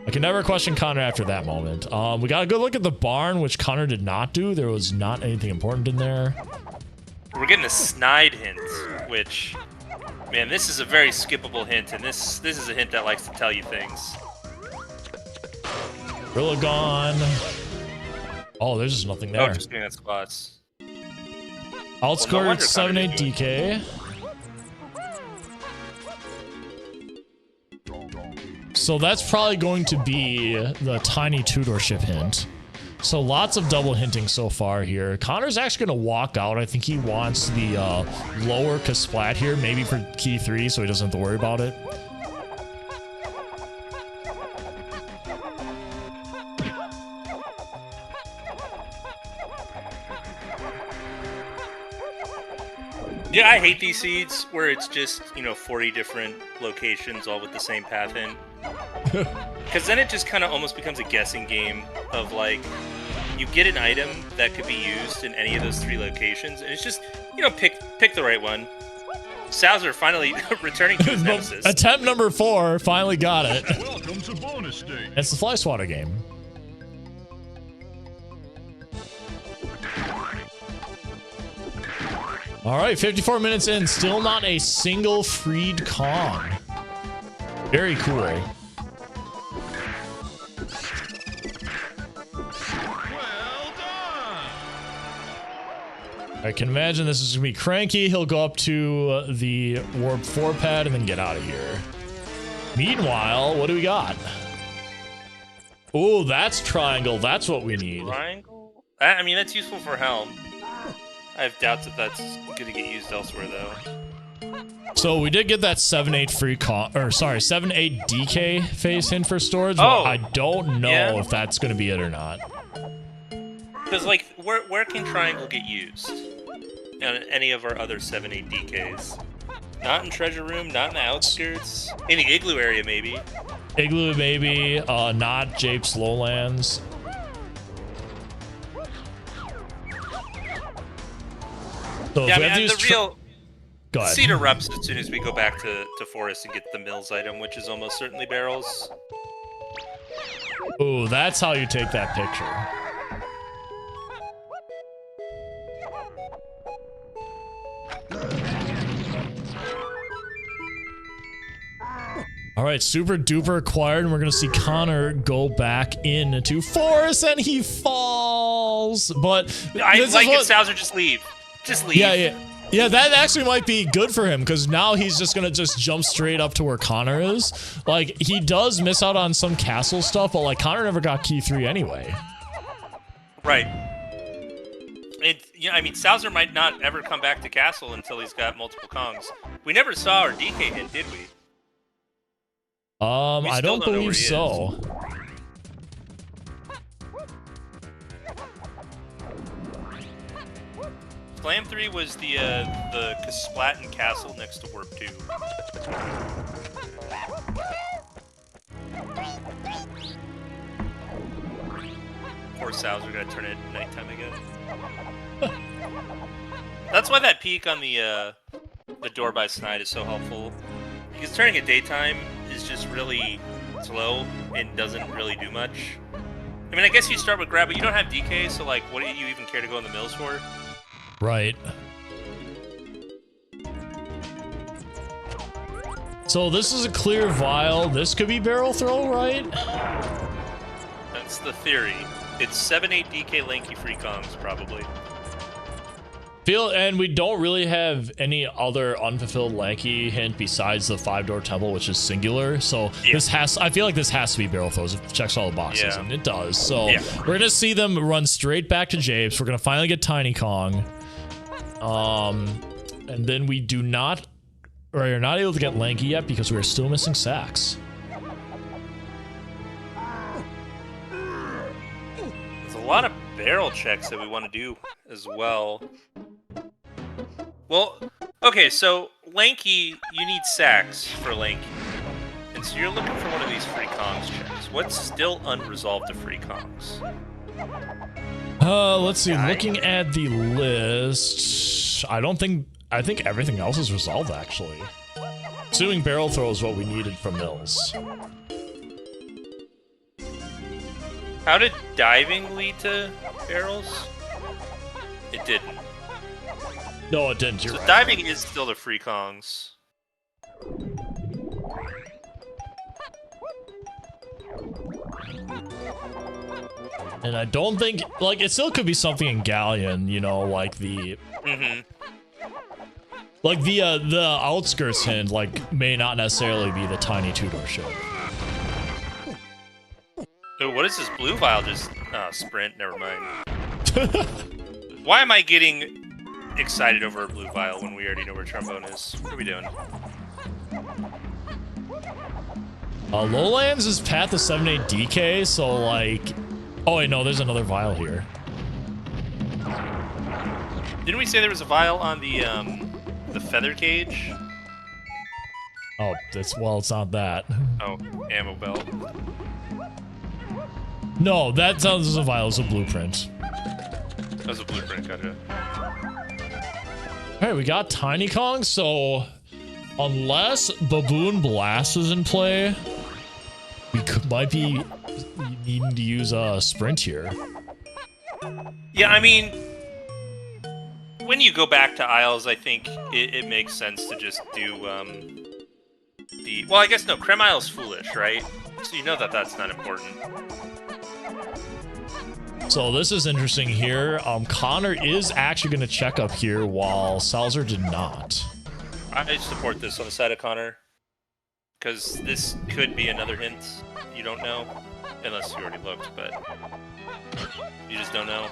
I can never question Connor after that moment. We got a good look at the barn, which Connor did not do. There was not anything important in there. We're getting a snide hint, which, man, this is a very skippable hint, and this is a hint that likes to tell you things. Gorilla gone. Oh, there's just nothing there. Oh, just getting that spots. Outscored Well, no wonder Connor 7-8 didn't do DK. So that's probably going to be the tiny tutorship hint. So lots of double hinting so far here. Connor's actually going to walk out. I think he wants the lower Kasplat here, maybe for key 3, so he doesn't have to worry about it. Yeah, I hate these seeds where it's just, 40 different locations all with the same path in. Because then it just kind of almost becomes a guessing game of like, you get an item that could be used in any of those 3 locations, and it's just, pick the right one. Sowser finally returning to his nemesis. Attempt number 4, finally got it. Welcome to bonus stage. It's the fly swatter game. All right, 54 minutes in, still not a single freed Kong. Very cool. Well done. I can imagine this is gonna be cranky. He'll go up to the warp 4 pad and then get out of here. Meanwhile, what do we got? Oh, that's triangle. That's what we need. Triangle? I mean, that's useful for Helm. I have doubts that that's going to get used elsewhere, though. So we did get that 7-8 free Kong, or sorry, 7-8 DK phase hint for storage. But Oh, I don't know yeah. if that's going to be it or not. Because, like, where can Triangle get used? On any of our other 7-8 DKs? Not in Treasure Room, not in the outskirts. In the Igloo area, maybe. Igloo maybe, not Japes Lowlands. So Yeah, if we I have to mean, use the real Go ahead. seed erupts as soon as we go back to Forest and get the Mills item, which is almost certainly barrels. Ooh, that's how you take that picture. All right, super duper acquired, and we're gonna see Connor go back into Forest, and he falls. But I this like is it, what, Sowser, just leave. Just leave. Yeah, that actually might be good for him, because now he's just gonna just jump straight up to where Connor is. Like, he does miss out on some castle stuff, but like Connor never got key 3 anyway. Right. I mean, Sowser might not ever come back to Castle until he's got multiple Kongs. We never saw our DK hint, did we? I still don't don't know where believe he is. so. Slam 3 was the Kasplatin Castle next to Warp 2. Poor Sowser gotta turn it at nighttime again. That's why that peak on the door by Snide is so helpful. Because turning it daytime is just really slow and doesn't really do much. I mean, I guess you start with grab, but you don't have DK, so like, what do you even care to go in the mills for? Right. So this is a clear vial. This could be barrel throw, right? That's the theory. It's 7-8 DK lanky free Kongs, probably. And we don't really have any other unfulfilled Lanky hint besides the 5-door temple, which is singular. So I feel like this has to be barrel throws. It checks all the boxes, and it does. So we're gonna see them run straight back to Japes. We're gonna finally get Tiny Kong. And then we are not able to get Lanky yet because we're still missing Sax. There's a lot of barrel checks that we want to do as well. Well, okay, so Lanky, you need Sax for Lanky. And so you're looking for one of these free Kongs checks. What's still unresolved to free Kongs? Let's see. Looking at the list, I think everything else is resolved, actually. Assuming barrel throw is what we needed from Mills. How did diving lead to barrels? It didn't. No, it didn't. You're so right. Diving is still the free Kongs. And I don't think, like, it still could be something in Galleon, you know, like the... Like, the outskirts hint, like, may not necessarily be the tiny 2-door ship. Oh, what is this blue vial just... sprint, never mind. Why am I getting excited over a blue vial when we already know where trombone is? What are we doing? Lowlands is path to 7-8 DK, so, like... Oh, wait, no, there's another vial here. Didn't we say there was a vial on the feather cage? Oh, it's not that. Oh, ammo belt. No, that sounds a vial. It's a blueprint. That was a blueprint, gotcha. Alright, we got Tiny Kong, so... Unless Baboon Blast is in play, we might be needing to use a sprint here. Yeah, I mean... When you go back to Isles, I think it makes sense to just do, the... Well, I guess no, Creme Isle's foolish, right? So you know that that's not important. So this is interesting here. Connor is actually going to check up here while Sowser did not. I support this on the side of Connor. Because this could be another hint. You don't know. Unless you already looked, but... You just don't know.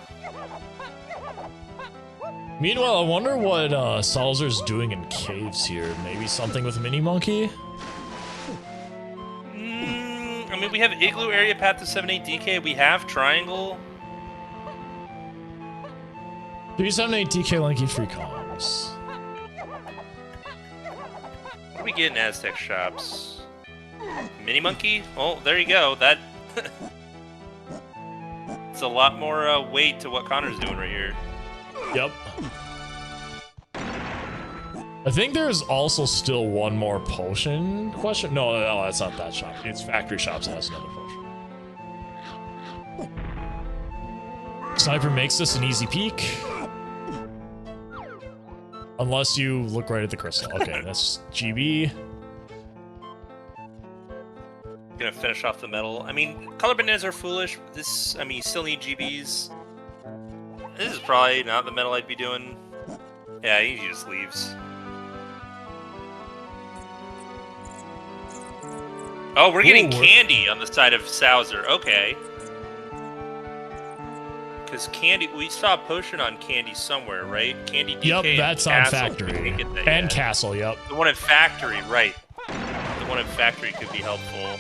Meanwhile, I wonder what Sowser's doing in caves here. Maybe something with Mini Monkey? I mean, we have Igloo area path to 7-8 DK. We have Triangle. 378 DK Lanky free comms. What do we get in Aztec shops? Mini Monkey? Oh, there you go. That... It's a lot more weight to what Connor's doing right here. Yep. I think there's also still one more potion question. No, that's not that shop. It's factory shops that has another potion. Sniper makes this an easy peek. Unless you look right at the crystal. Okay, that's GB. Gonna finish off the metal. I mean, color bananas are foolish. This, I mean, you still need GBs. This is probably not the metal I'd be doing. Yeah, he just leaves. Oh, we're getting candy on the side of Sowser. Okay. Because candy, we saw a potion on candy somewhere, right? Candy DK. Yep, that's on Castle. factory. That And yet. castle, yep. The one in factory, right. The one in factory could be helpful.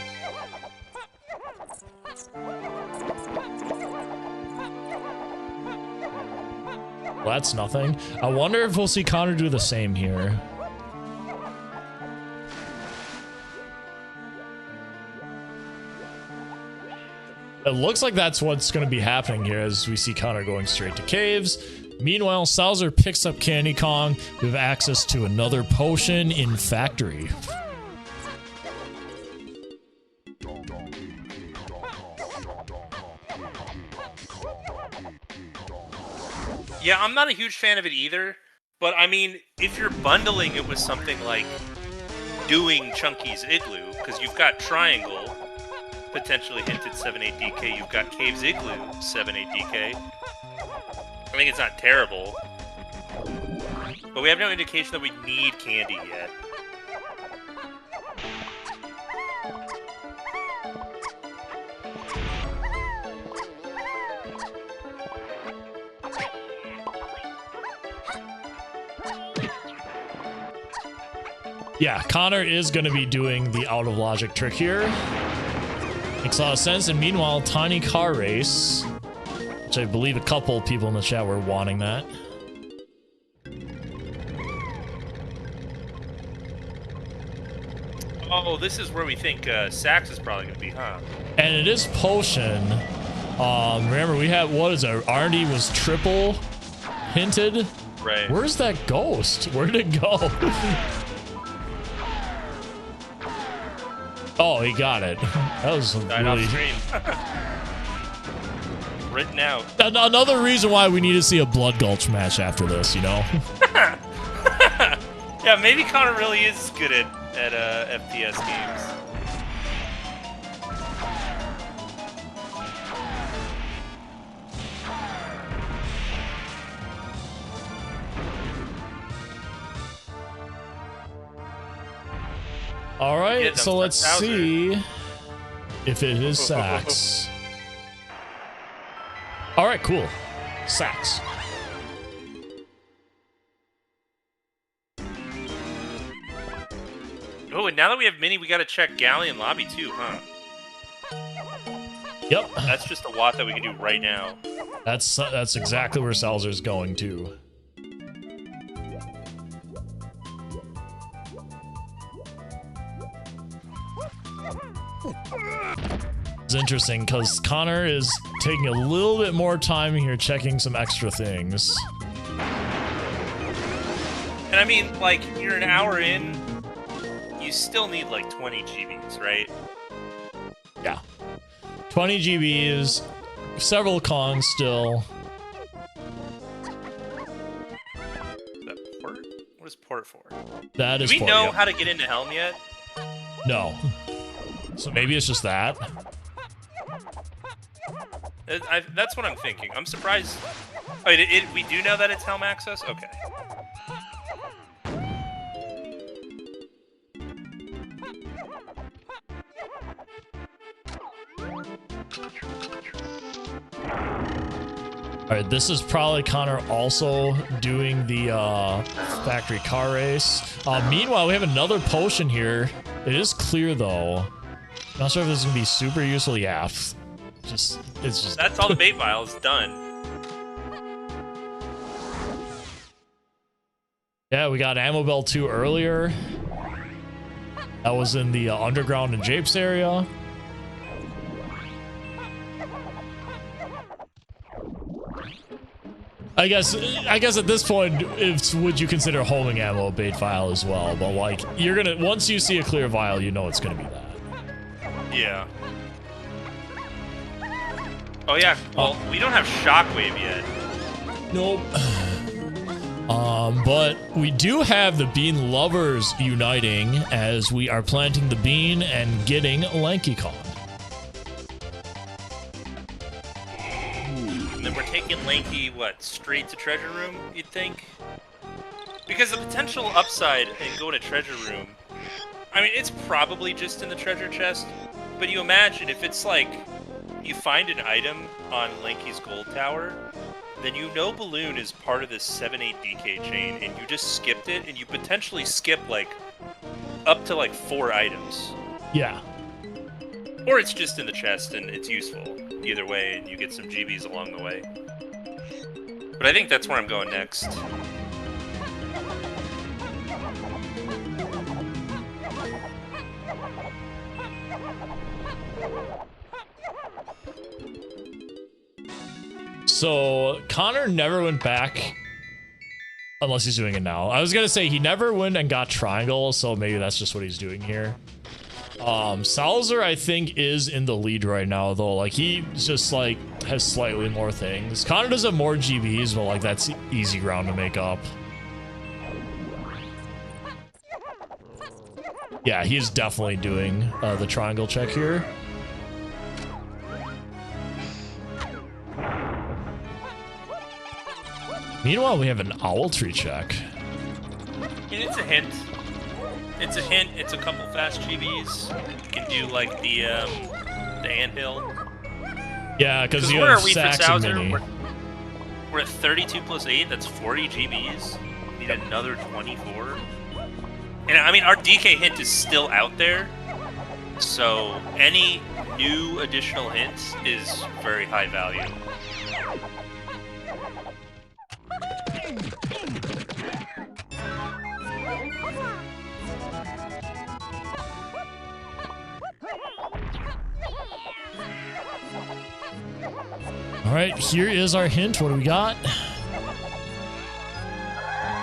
Well, that's nothing. I wonder if we'll see Connor do the same here. It looks like that's what's going to be happening here as we see Connor going straight to caves. Meanwhile, Sowser picks up Candy Kong. We have access to another potion in factory. Yeah, I'm not a huge fan of it either, but I mean, if you're bundling it with something like doing Chunky's Igloo, because you've got Triangle, potentially hinted 7-8 DK, you've got Cave's Igloo, 7-8 DK. I think it's not terrible. But we have no indication that we need candy yet. Yeah, Connor is going to be doing the out of logic trick here. Makes a lot of sense. And meanwhile, tiny car race, which I believe a couple people in the chat were wanting that. Oh, this is where we think Sax is probably going to be, huh? And it is potion. Remember, we had, what is it? R&D was triple hinted. Right. Where's that ghost? Where did it go? Oh, he got it. That was Died really... off screen. Written out. Another reason why we need to see a Blood Gulch match after this, you know? Yeah, maybe Connor really is good at FPS games. All right, so let's see if it is Sax. All right, cool. Sax. Oh, and now that we have Mini, we got to check Galleon Lobby too, huh? Yep. That's just a lot that we can do right now. That's exactly where Sowser's going to. It's interesting because Connor is taking a little bit more time here checking some extra things. And I mean, like, you're an hour in, you still need like 20 GBs, right? Yeah. 20 GBs, several Kongs still. Is that port? What is port for? That is Do we port, know yep. how to get into Helm yet? No. So maybe it's just that. That's what I'm thinking. I'm surprised. Oh, we do know that it's Helm access? Okay. All right, this is probably Connor also doing the factory car race. Meanwhile, we have another potion here. It is clear though. Not sure if this is gonna be super useful. Yeah, it's just. That's all the bait vials done. Yeah, we got Ammo Bell 2 earlier. That was in the underground and Japes area. I guess at this point, would you consider homing ammo a bait vial as well? But like, you're gonna, once you see a clear vial, you know it's gonna be that. Yeah. Oh yeah. Well, we don't have Shockwave yet. Nope. But we do have the bean lovers uniting as we are planting the bean and getting LankyCon. And then we're taking Lanky, what, straight to Treasure Room, you'd think? Because the potential upside in going to Treasure Room, I mean, it's probably just in the treasure chest, but you imagine if it's like, you find an item on Lanky's Gold Tower, then you know Balloon is part of this 7-8 DK chain, and you just skipped it, and you potentially skip, like, up to, like, 4 items. Yeah. Or it's just in the chest, and it's useful. Either way, and you get some GBs along the way. But I think that's where I'm going next. So Connor never went back, unless he's doing it now. I was gonna say he never went and got triangle, so maybe that's just what he's doing here. Sowser, I think, is in the lead right now, though. Like, he just, like, has slightly more things. Connor does have more GBs, but, like, that's easy ground to make up. Yeah, he is definitely doing the triangle check here. Meanwhile, we have an owl tree check. And it's a hint. It's a hint. It's a couple fast GBs. You can do like the anthill. Yeah, because you what have are we for Sax and Sowser? Mini. We're at 32 plus 8. That's 40 GBs. Need another 24. And I mean, our DK hint is still out there. So any new additional hints is very high value. All right, here is our hint. What do we got?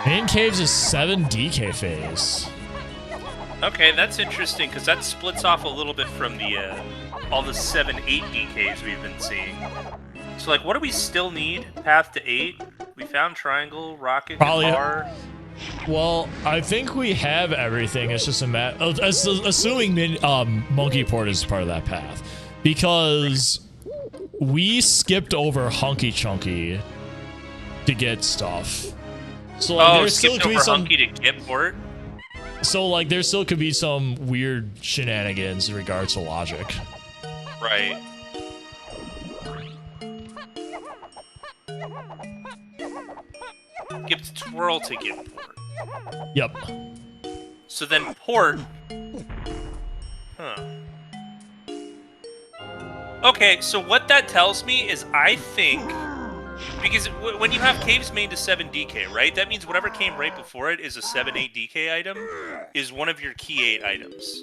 Main caves is 7 DK phase. Okay, that's interesting because that splits off a little bit from the all the 7, 8 DKs we've been seeing. So like, what do we still need? Path to 8. We found triangle, rocket, Probably. guitar. Well, I think we have everything. It's just a matter. Assuming Monkey Port is part of that path, because we skipped over Hunky Chunky to get stuff. So like, there still skipped could be over some. Hunky to get port. So like, there still could be some weird shenanigans in regards to logic. Right. Skipped twirl to get port. Yep. So then port. Huh. Okay, so what that tells me is I think, because when you have caves main to 7 DK, right? That means whatever came right before it is a 7-8 DK item, is one of your key 8 items.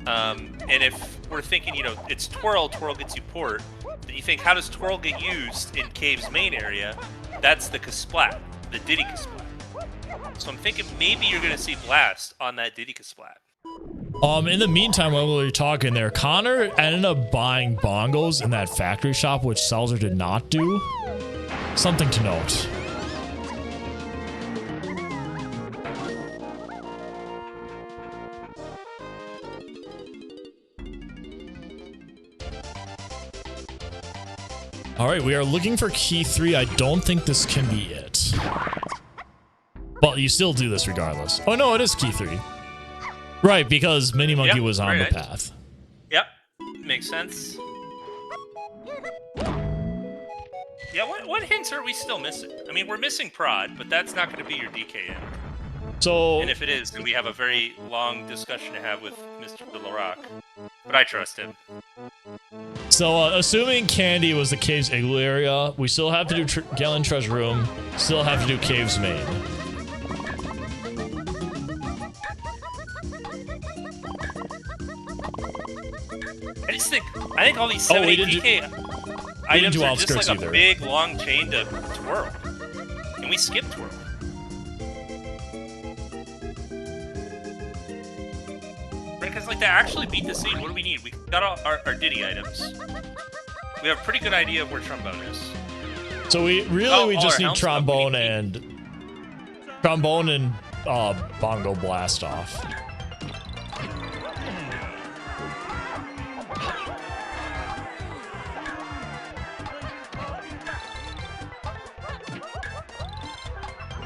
And if we're thinking, you know, it's twirl, twirl gets you port, then you think, how does twirl get used in caves main area? That's the Kasplat, the Diddy Kasplat. So I'm thinking maybe you're going to see Blast on that Diddy Kasplat. In the meantime, while we were talking there, Connor ended up buying bongos in that factory shop, which Sowser did not do. Something to note. All right, we are looking for key 3. I don't think this can be it. But you still do this regardless. Oh no, it is key 3. Right, because Mini Monkey was on the path. Yep, makes sense. Yeah, what hints are we still missing? I mean, we're missing prod, but that's not going to be your DK end. So, and if it is, then we have a very long discussion to have with Mr. LaRock. But I trust him. So, assuming Candy was the Caves Igloo area, we still have to do Gallon Treasure Room, still have to do Caves Main. I think all these 7, 8 DK items are just like a big, long chain to twirl. And we skip twirl. Right, because like to actually beat the scene, what do we need? We got all our Diddy items. We have a pretty good idea of where Trombone is. So we just need Trombone and Bongo Blast Off.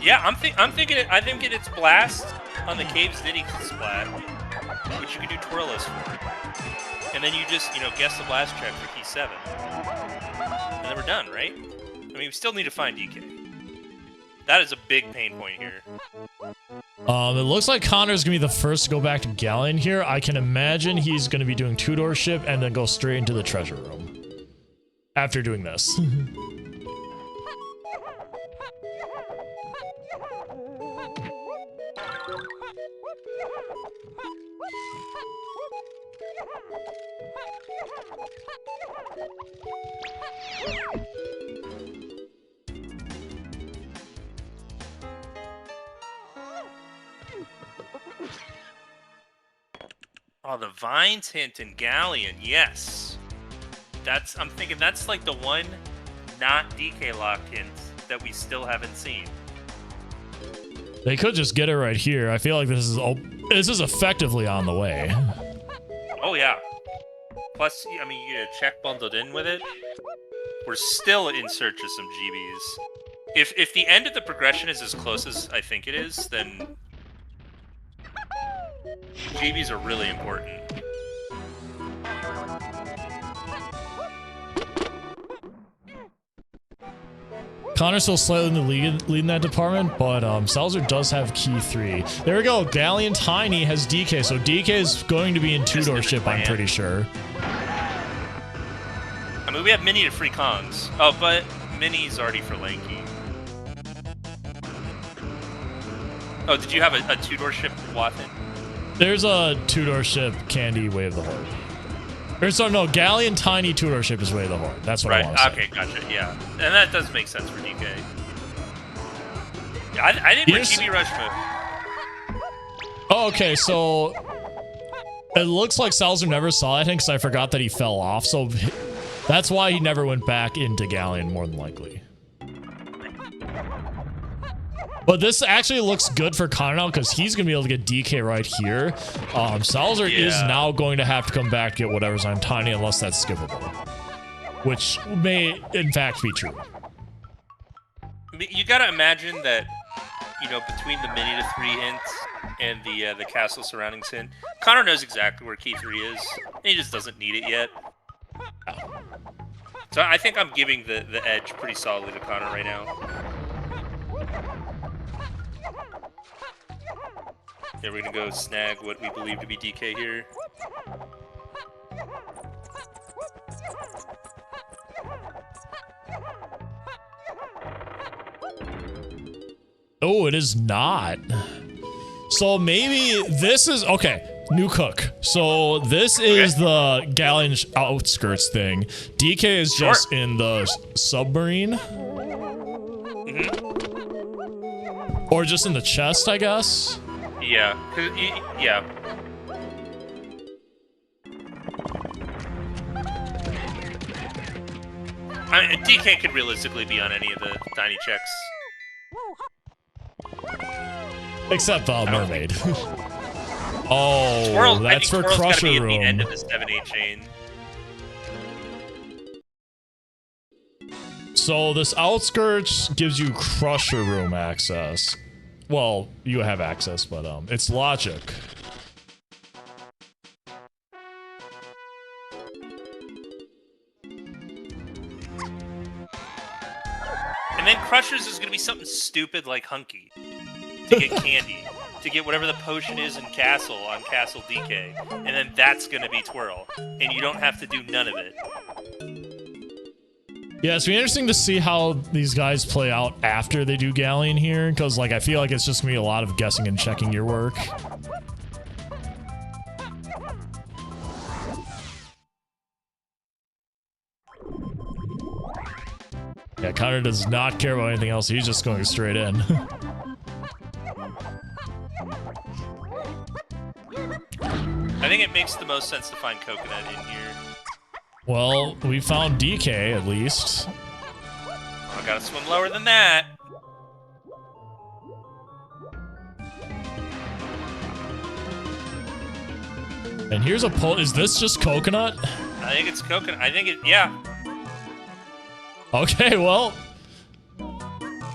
Yeah, I'm thinking it's Blast on the Caves Diddy Splat, which you can do Twirless for. And then you just, guess the blast check for key 7. And then we're done, right? I mean, we still need to find DK. That is a big pain point here. It looks like Connor's gonna be the first to go back to Galleon here. I can imagine he's gonna be doing two-door ship and then go straight into the treasure room after doing this. Oh, the Vines hint in Galleon, yes. I'm thinking that's like the one not DK locked hint that we still haven't seen. They could just get it right here. I feel like this is effectively on the way. Oh yeah. Plus, I mean, you get a check bundled in with it. We're still in search of some GBs. If the end of the progression is as close as I think it is, then GBs are really important. Connor's still slightly in the lead in that department, but Sowser does have key 3. There we go. Galleon Tiny has DK, so DK is going to be in two-door ship, I'm pretty sure. I mean, we have Mini to free Kongs. Oh, but Mini's already for Lanky. Oh, did you have a two-door ship, Wathan? There's a two-door ship, Candy, Way of the Horde. Or so no, Galleon Tiny two-door ship is Way of the Horde. That's what I want to say. Okay, gotcha. Yeah, and that does make sense for DK. Yeah, I didn't like GB Rush mode. Oh, okay, so it looks like Sowser never saw it, because I forgot that he fell off. So that's why he never went back into Galleon, more than likely. But this actually looks good for Connor now, because he's going to be able to get DK right here. Sowser is now going to have to come back to get whatever's on Tiny, unless that's skippable. Which may, in fact, be true. You got to imagine that, you know, between the Mini to 3 hints and the castle surroundings hint, Connor knows exactly where key 3 is, and he just doesn't need it yet. So I think I'm giving the edge pretty solidly to Connor right now. Yeah, we're gonna go snag what we believe to be DK here. Oh, it is not. So maybe this is okay. New cook. So this is the Galleon outskirts thing. DK is just in the submarine. Or just in the chest, I guess. Yeah, yeah. I mean, DK could realistically be on any of the tiny checks. Except the mermaid. Oh, Twirl, that's for Crusher be Room. At the end of the 7-8 chain. So this outskirts gives you Crusher Room access. Well, you have access, but it's logic. And then Crushers is going to be something stupid like Hunky to get candy, to get whatever the potion is in Castle on Castle DK, and then that's going to be Twirl, and you don't have to do none of it. Yeah, it's be interesting to see how these guys play out after they do Galleon here, because like I feel like it's just gonna be a lot of guessing and checking your work. Yeah, Connor does not care about anything else. He's just going straight in. I think it makes the most sense to find Coconut in here. Well, we found DK at least. Oh, I gotta swim lower than that. And here's a pull. Is this just Coconut? I think it's Coconut. I think it, yeah. Okay, well.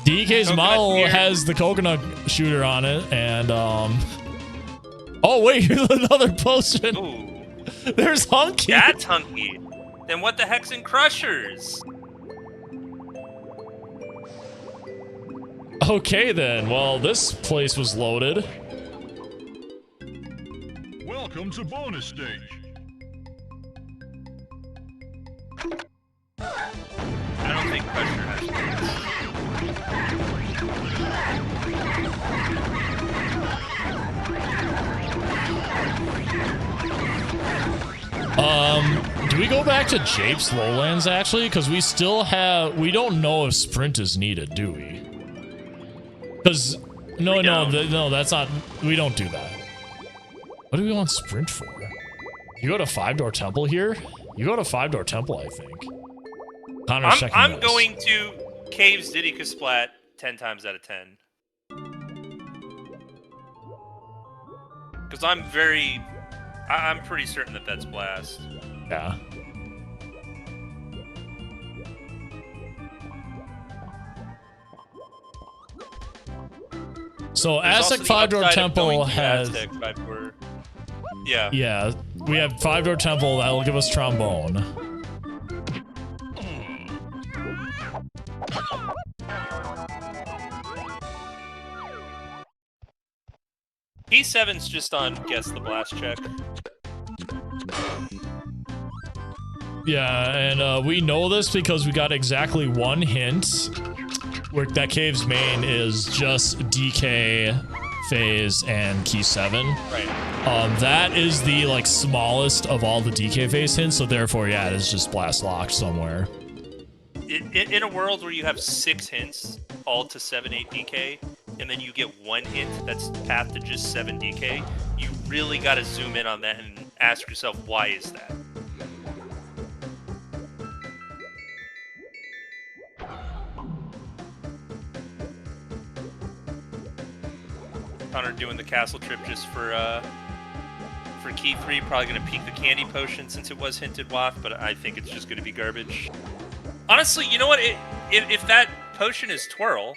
DK's model has the Coconut shooter on it, and oh wait, here's another potion. Ooh. There's Hunky. That's Hunky. Then what the heck's in Crushers? Okay then, well this place was loaded. Welcome to bonus stage. I don't think Crusher has Do we go back to Jape's Lowlands actually? Because we still have, we don't know if sprint is needed, do we? Because no, that's not. We don't do that. What do we want sprint for? You go to 5-door temple here. You go to 5-door temple, I think. Connor's checking I'm this. going to Caves Diddyka Splat 10 times out of 10. Because I'm pretty certain that that's Blast. Yeah. So Aztec 5-door temple has. Aztec 5-door. Yeah. Yeah, we have 5-door temple. That'll give us trombone. P7's just on guess the blast check. Yeah, and we know this because we got exactly one hint where that cave's main is just DK, phase, and key 7. Right. That is the like smallest of all the DK phase hints, so therefore, yeah, it is just blast locked somewhere. In a world where you have 6 hints, all to 7-8 DK, and then you get one hint that's path to just 7 DK, you really got to zoom in on that and ask yourself, why is that? Connor doing the castle trip just for key 3, probably going to peek the candy potion since it was hinted waft, but I think it's just going to be garbage. Honestly, you know what? If that potion is twirl,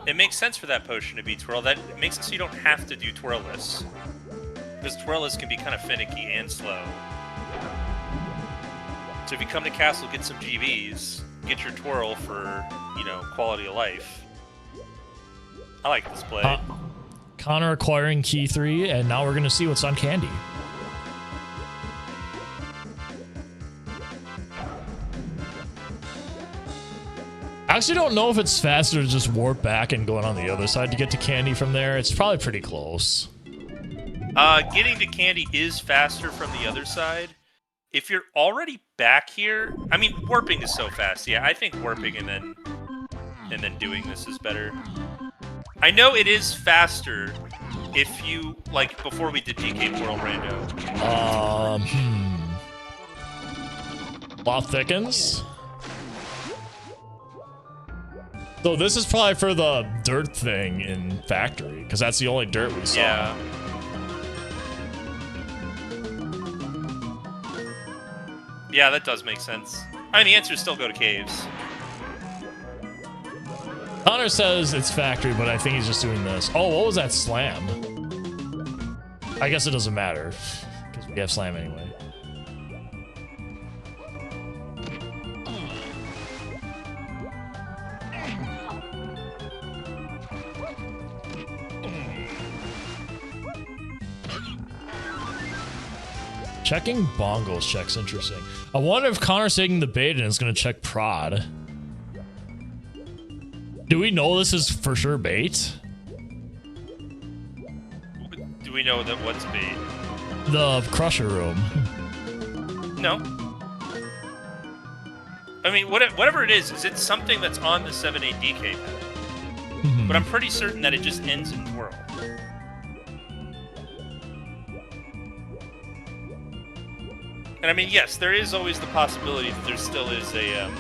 it makes sense for that potion to be twirl. That makes it so you don't have to do twirlless. Because twirlless can be kind of finicky and slow. So if you come to castle, get some GBs, get your twirl for, you know, quality of life. I like this play. Connor acquiring key 3, and now we're gonna see what's on candy. I actually don't know if it's faster to just warp back and going on the other side to get to candy from there. It's probably pretty close. Getting to candy is faster from the other side. If you're already back here, I mean, warping is so fast. Yeah, I think warping and then doing this is better. I know it is faster if you, like, before we did DK64 Rando. Lot thickens. So this is probably for the dirt thing in factory, because that's the only dirt we saw. Yeah. Yeah, that does make sense. I mean, the answer is still go to caves. Connor says it's factory, but I think he's just doing this. Oh, what was that slam? I guess it doesn't matter, because we have slam anyway. Checking bongos checks interesting. I wonder if Connor's taking the bait and is going to check prod. Do we know this is for sure bait? Do we know that what's bait? The crusher room. No. I mean, whatever it is it something that's on the 7-8 DK pad? But I'm pretty certain that it just ends in twirl. And I mean, yes, there is always the possibility that there still is a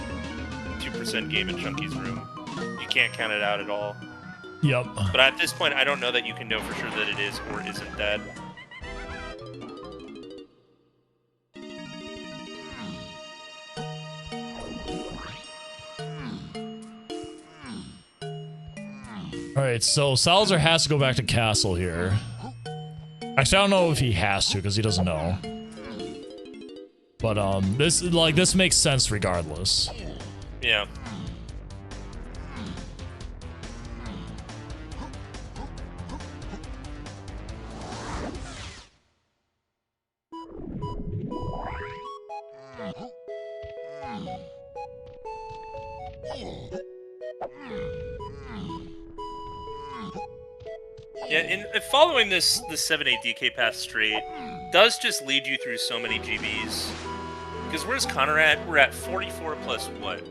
2% game in Chunky's room. You can't count it out at all. Yep. But at this point, I don't know that you can know for sure that it is or isn't dead. Alright, so Sowser has to go back to castle here. Actually, I don't know if he has to, because he doesn't know. But this makes sense regardless. Yeah. Yeah, and following this 7-8 DK path straight does just lead you through so many GBs. Because where's Connor at? We're at 44 plus what?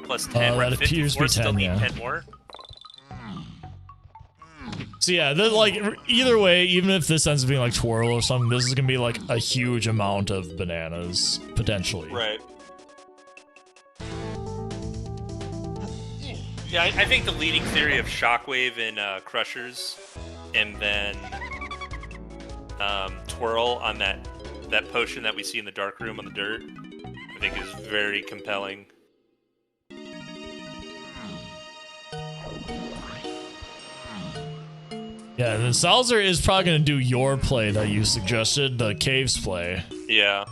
Plus 10. We're at 54, still need 10 more. So yeah, like either way, even if this ends up being like twirl or something, this is gonna be like a huge amount of bananas potentially. Right. Yeah, I think the leading theory of Shockwave and Crushers, and then Twirl on that potion that we see in the dark room on the dirt, I think is very compelling. Yeah, and then Sowser is probably going to do your play that you suggested, the caves play. Yeah.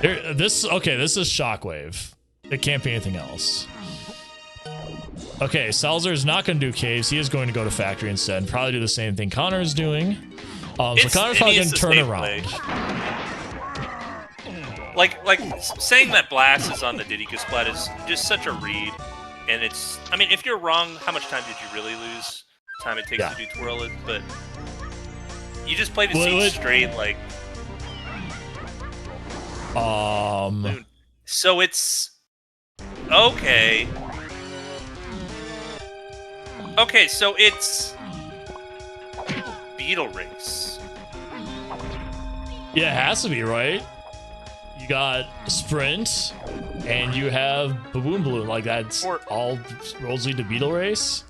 This is Shockwave. It can't be anything else. Okay, Sowser is not going to do caves. He is going to go to factory instead. Probably do the same thing Connor is doing. So Connor's probably going to turn around. Like saying that Blast is on the DK64 is just such a read. And it's, I mean, if you're wrong, how much time did you really lose? Time it takes to do twirl it, but you just play the scene straight, like. So it's okay. Okay, so it's Beetle Race. Yeah, it has to be, right? You got Sprint, and you have Baboon Balloon. Like, that's all roads lead to Beetle Race.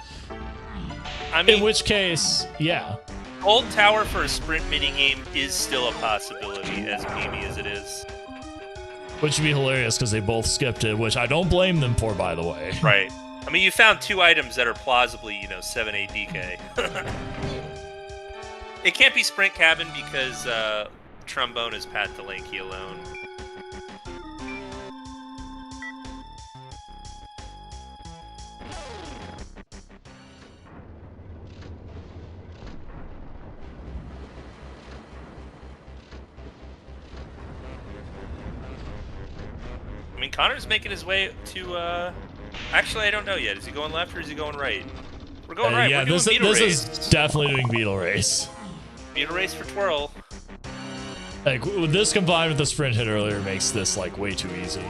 I mean, in which case, yeah. Old Tower for a sprint minigame is still a possibility, as memey as it is. Which would be hilarious because they both skipped it, which I don't blame them for, by the way. Right. I mean, you found 2 items that are plausibly, 7-8 DK. It can't be Sprint Cabin because Trombone is Pat Delaney alone. I mean, Connor's making his way to, actually, I don't know yet. Is he going left or is he going right? We're going right. Yeah, We're doing this is definitely doing Beetle Race. Beetle Race for twirl. Like, with this combined with the sprint hit earlier makes this, like, way too easy.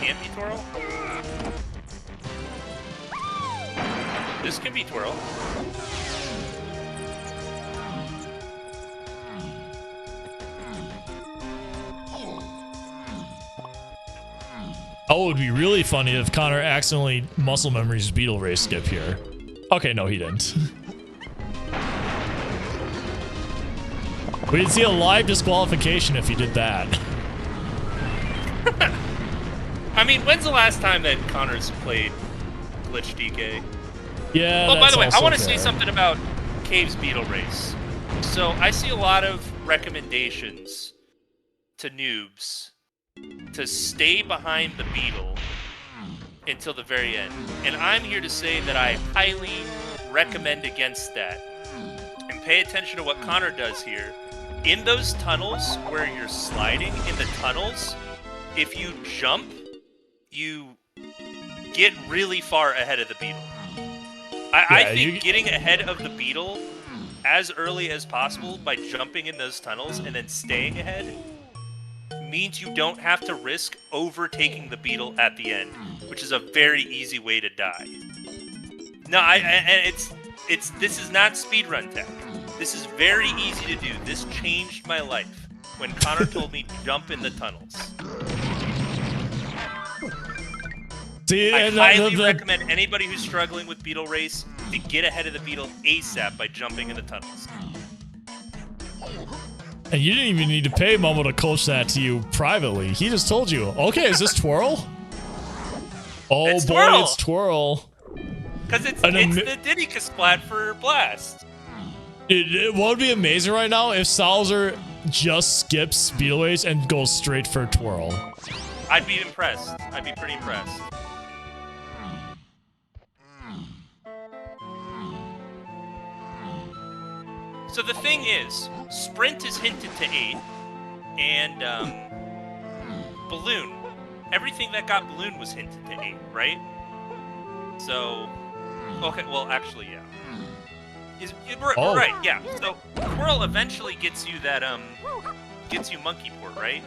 Can't be twirl? This can be twirl. Oh, it would be really funny if Connor accidentally muscle memories Beetle Race skip here. Okay, no, he didn't. We'd see a live disqualification if he did that. I mean, when's the last time that Connor's played Glitch DK? Yeah. Oh, by the way, I want to say something about Cave's Beetle Race. So I see a lot of recommendations to noobs to stay behind the beetle until the very end. And I'm here to say that I highly recommend against that. And pay attention to what Connor does here. In those tunnels where you're sliding, in the tunnels, if you jump, you get really far ahead of the beetle. I think getting ahead of the beetle as early as possible by jumping in those tunnels and then staying ahead means you don't have to risk overtaking the beetle at the end, which is a very easy way to die. No, this is not speedrun tech. This is very easy to do. This changed my life when Connor told me jump in the tunnels. See, I highly recommend anybody who's struggling with Beetle Race to get ahead of the beetle ASAP by jumping in the tunnels. And you didn't even need to pay Momo to coach that to you privately. He just told you, okay, is this twirl? Oh it's boy, twirl. it's twirl. Because it's the DK64 for Blast. It would be amazing right now if Sowser just skips Beetle Race and goes straight for twirl. I'd be impressed. I'd be pretty impressed. So the thing is, Sprint is hinted to 8, and Balloon. Everything that got Balloon was hinted to 8, right? So, okay, well, actually, yeah. Right, yeah. So, Twirl eventually gets you that, gets you Monkey Port, right?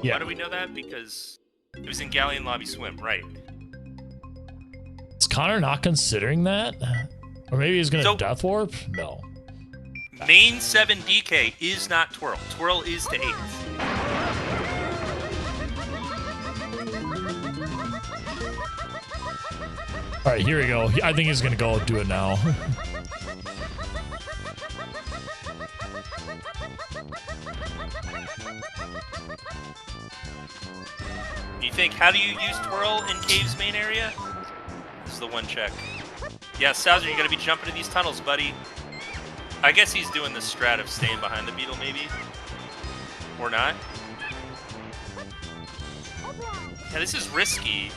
Yeah. Why do we know that? Because it was in Galleon Lobby Swim, right? Is Connor not considering that? Or maybe he's gonna Death Warp? No. Main 7 DK is not Twirl. Twirl is to 8. Alright, here we go. I think he's gonna go do it now. You think, how do you use twirl in Cave's main area? This is the one check. Yeah, Sowser, you gotta be jumping in these tunnels, buddy. I guess he's doing the strat of staying behind the beetle, maybe? Or not? Yeah, this is risky.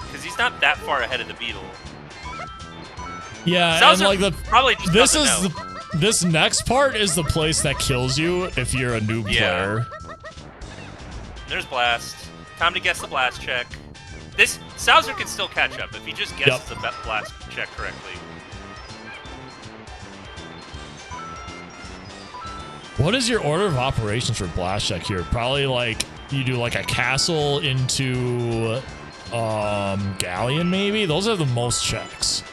Because he's not that far ahead of the beetle. Yeah, Sowser and like probably just this doesn't is know. this next part is the place that kills you if you're a noob player. There's blast. Time to guess the blast check. This Sowser can still catch up if he just guesses the blast check correctly. What is your order of operations for blast check here? Probably like you do like a castle into galleon maybe? Those are the most checks.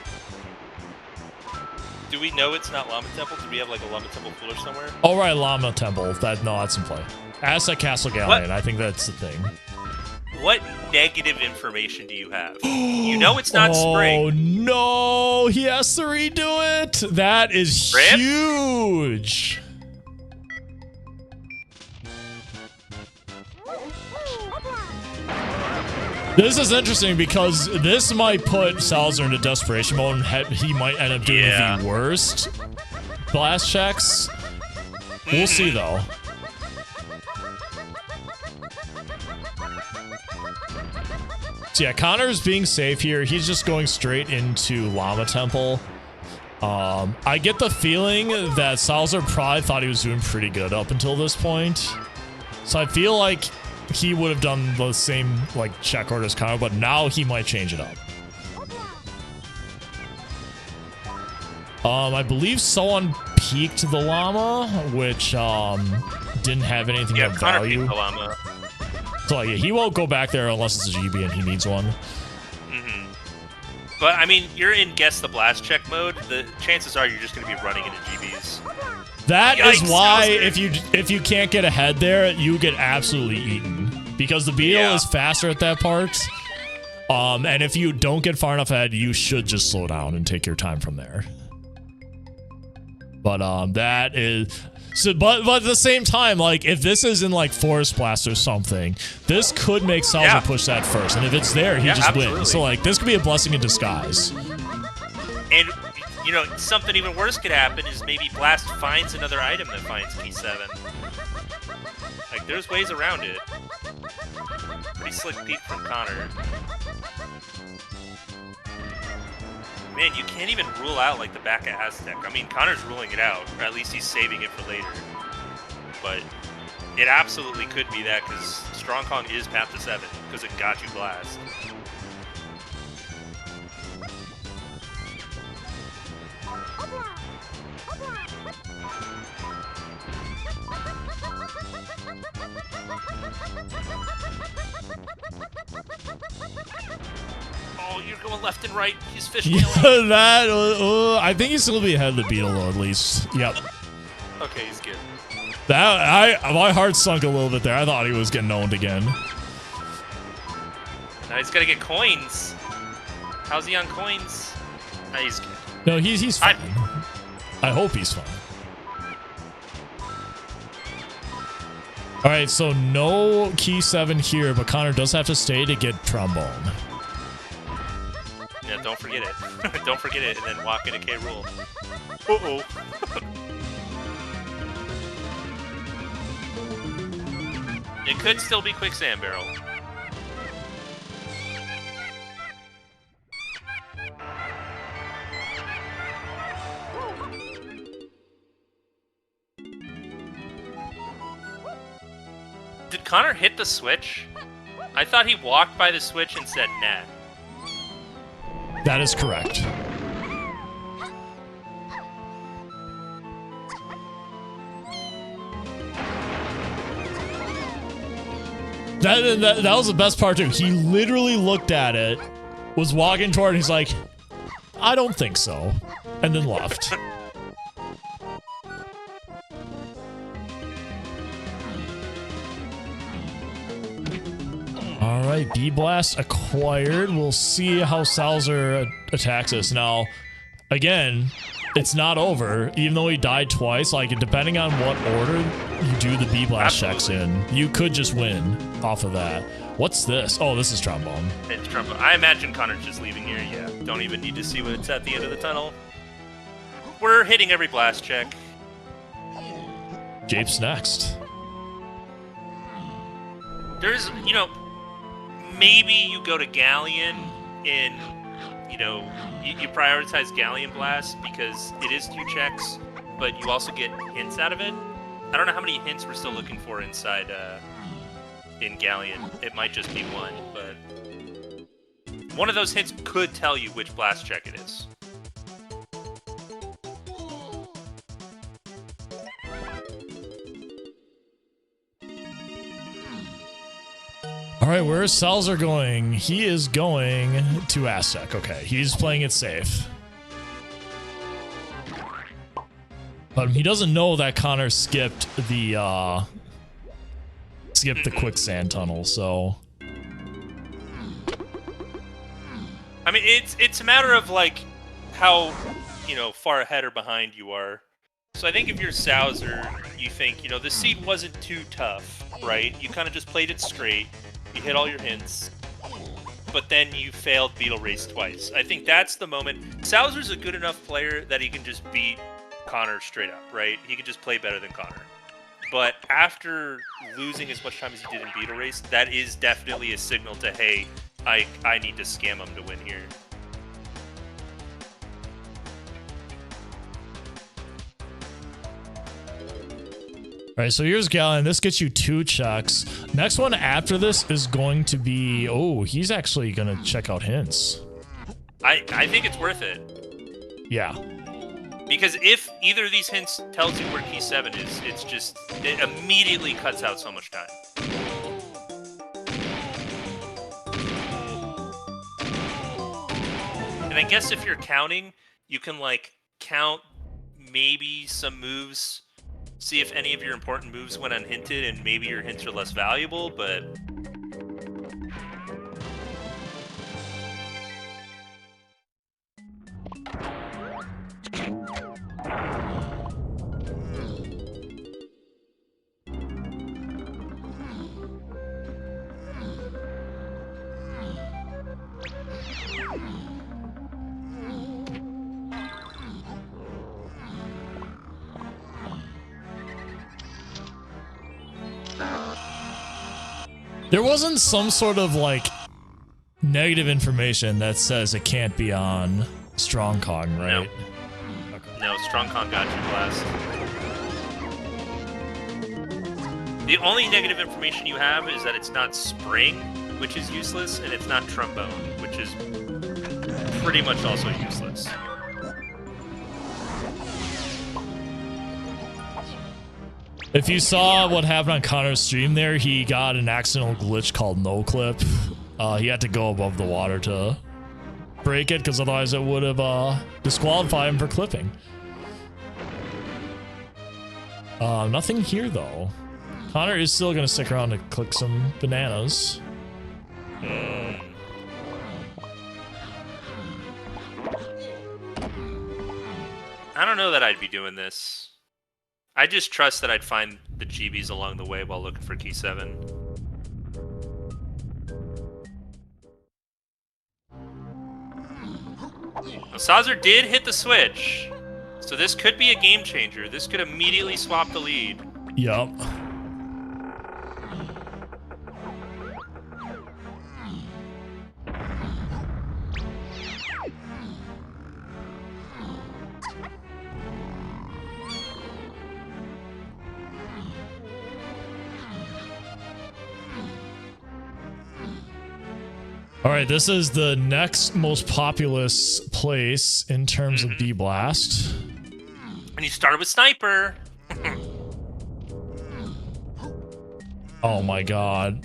Do we know it's not Llama Temple? Do we have like a Llama Temple cooler somewhere? Oh right, Llama Temple. That's in play. Aztec Castle Galleon, I think that's the thing. What negative information do you have? You know it's not spring. Oh no, he has to redo it. That is Rip? huge. This is interesting because this might put Sowser into desperation mode and he might end up doing the worst blast checks. We'll see though. So yeah, Connor's being safe here. He's just going straight into Llama Temple. I get the feeling that Sowser probably thought he was doing pretty good up until this point. So I feel like he would have done the same like check order as Connor, but now he might change it up. I believe someone peaked the llama, which didn't have anything of Connor value. peaked the llama. So yeah, he won't go back there unless it's a GB and he needs one. But I mean, you're in guess the blast check mode. The chances are you're just going to be running into GBs. That is Yikes, why Sowser. if you can't get ahead there, you get absolutely eaten because the beetle is faster at that part. And if you don't get far enough ahead, you should just slow down and take your time from there. But that is so. But at the same time, like if this is in like Forest Blast or something, this could make Sowser push that first. And if it's there, he just wins. So like this could be a blessing in disguise. And you know, something even worse could happen is maybe Blast finds another item that finds key 7. Like, there's ways around it. Pretty slick peek from Connor. Man, you can't even rule out, like, the back of Aztec. I mean, Connor's ruling it out, or at least he's saving it for later. But it absolutely could be that, because Strong Kong is path to 7, because it got you Blast. Oh, you're going left and right. He's fishtailing. Yeah, I think he's still be ahead of the beetle though, at least. Yep. Okay, he's good. My heart sunk a little bit there. I thought he was getting owned again. Now he's got to get coins. How's he on coins? Nah, he's good. No, he's fine. I hope he's fine. All right, so no key 7 here, but Connor does have to stay to get trombone. Yeah, don't forget it. Don't forget it, and then walk into K. Rool. Uh-oh. It could still be Quicksand Barrel. Did Connor hit the switch? I thought he walked by the switch and said, nah. That is correct. That was the best part too. He literally looked at it, was walking toward it, he's like, I don't think so, and then left. All right, B-Blast acquired. We'll see how Sowser attacks us. Now, again, it's not over. Even though he died twice, like depending on what order you do the B-Blast checks in, you could just win off of that. What's this? Oh, this is trombone. It's trombone. I imagine Connor's just leaving here. Yeah, don't even need to see what's at the end of the tunnel. We're hitting every blast check. Jape's next. There's, you know, maybe you go to Galleon and, you know, you prioritize Galleon Blast because it is 2 checks, but you also get hints out of it. I don't know how many hints we're still looking for inside in Galleon. It might just be 1, but one of those hints could tell you which blast check it is. All right, where is Sowser going? He is going to Aztec. Okay, he's playing it safe. But he doesn't know that Connor skipped the quicksand tunnel, so. I mean, it's a matter of like how, you know, far ahead or behind you are. So I think if you're Sowser, you think, you know, the seed wasn't too tough, right? You kind of just played it straight. You hit all your hints, but then you failed Beetle Race twice. I think that's the moment. Sowser's a good enough player that he can just beat Connor straight up, right? He could just play better than Connor. But after losing as much time as he did in Beetle Race, that is definitely a signal to, hey, I need to scam him to win here. All right, so here's Galleon. This gets you 2 checks. Next one after this is going to be... Oh, he's actually going to check out hints. I think it's worth it. Yeah. Because if either of these hints tells you where key 7 is, it immediately cuts out so much time. And I guess if you're counting, you can like count maybe some moves, see if any of your important moves went unhinted, and maybe your hints are less valuable, but... There wasn't some sort of like negative information that says it can't be on Strong Kong, right? No. Okay. No, Strong Kong got you blast. The only negative information you have is that it's not Spring, which is useless, and it's not Trombone, which is pretty much also useless. If you saw what happened on Connor's stream there, he got an accidental glitch called no clip. He had to go above the water to break it, because otherwise it would have disqualified him for clipping. Nothing here though. Connor is still gonna stick around to click some bananas. I don't know that I'd be doing this. I just trust that I'd find the GBs along the way while looking for key 7. Now, Sowser did hit the switch, so this could be a game changer. This could immediately swap the lead. Yup. All right, this is the next most populous place in terms of B-Blast. And you started with Sniper. Oh my god.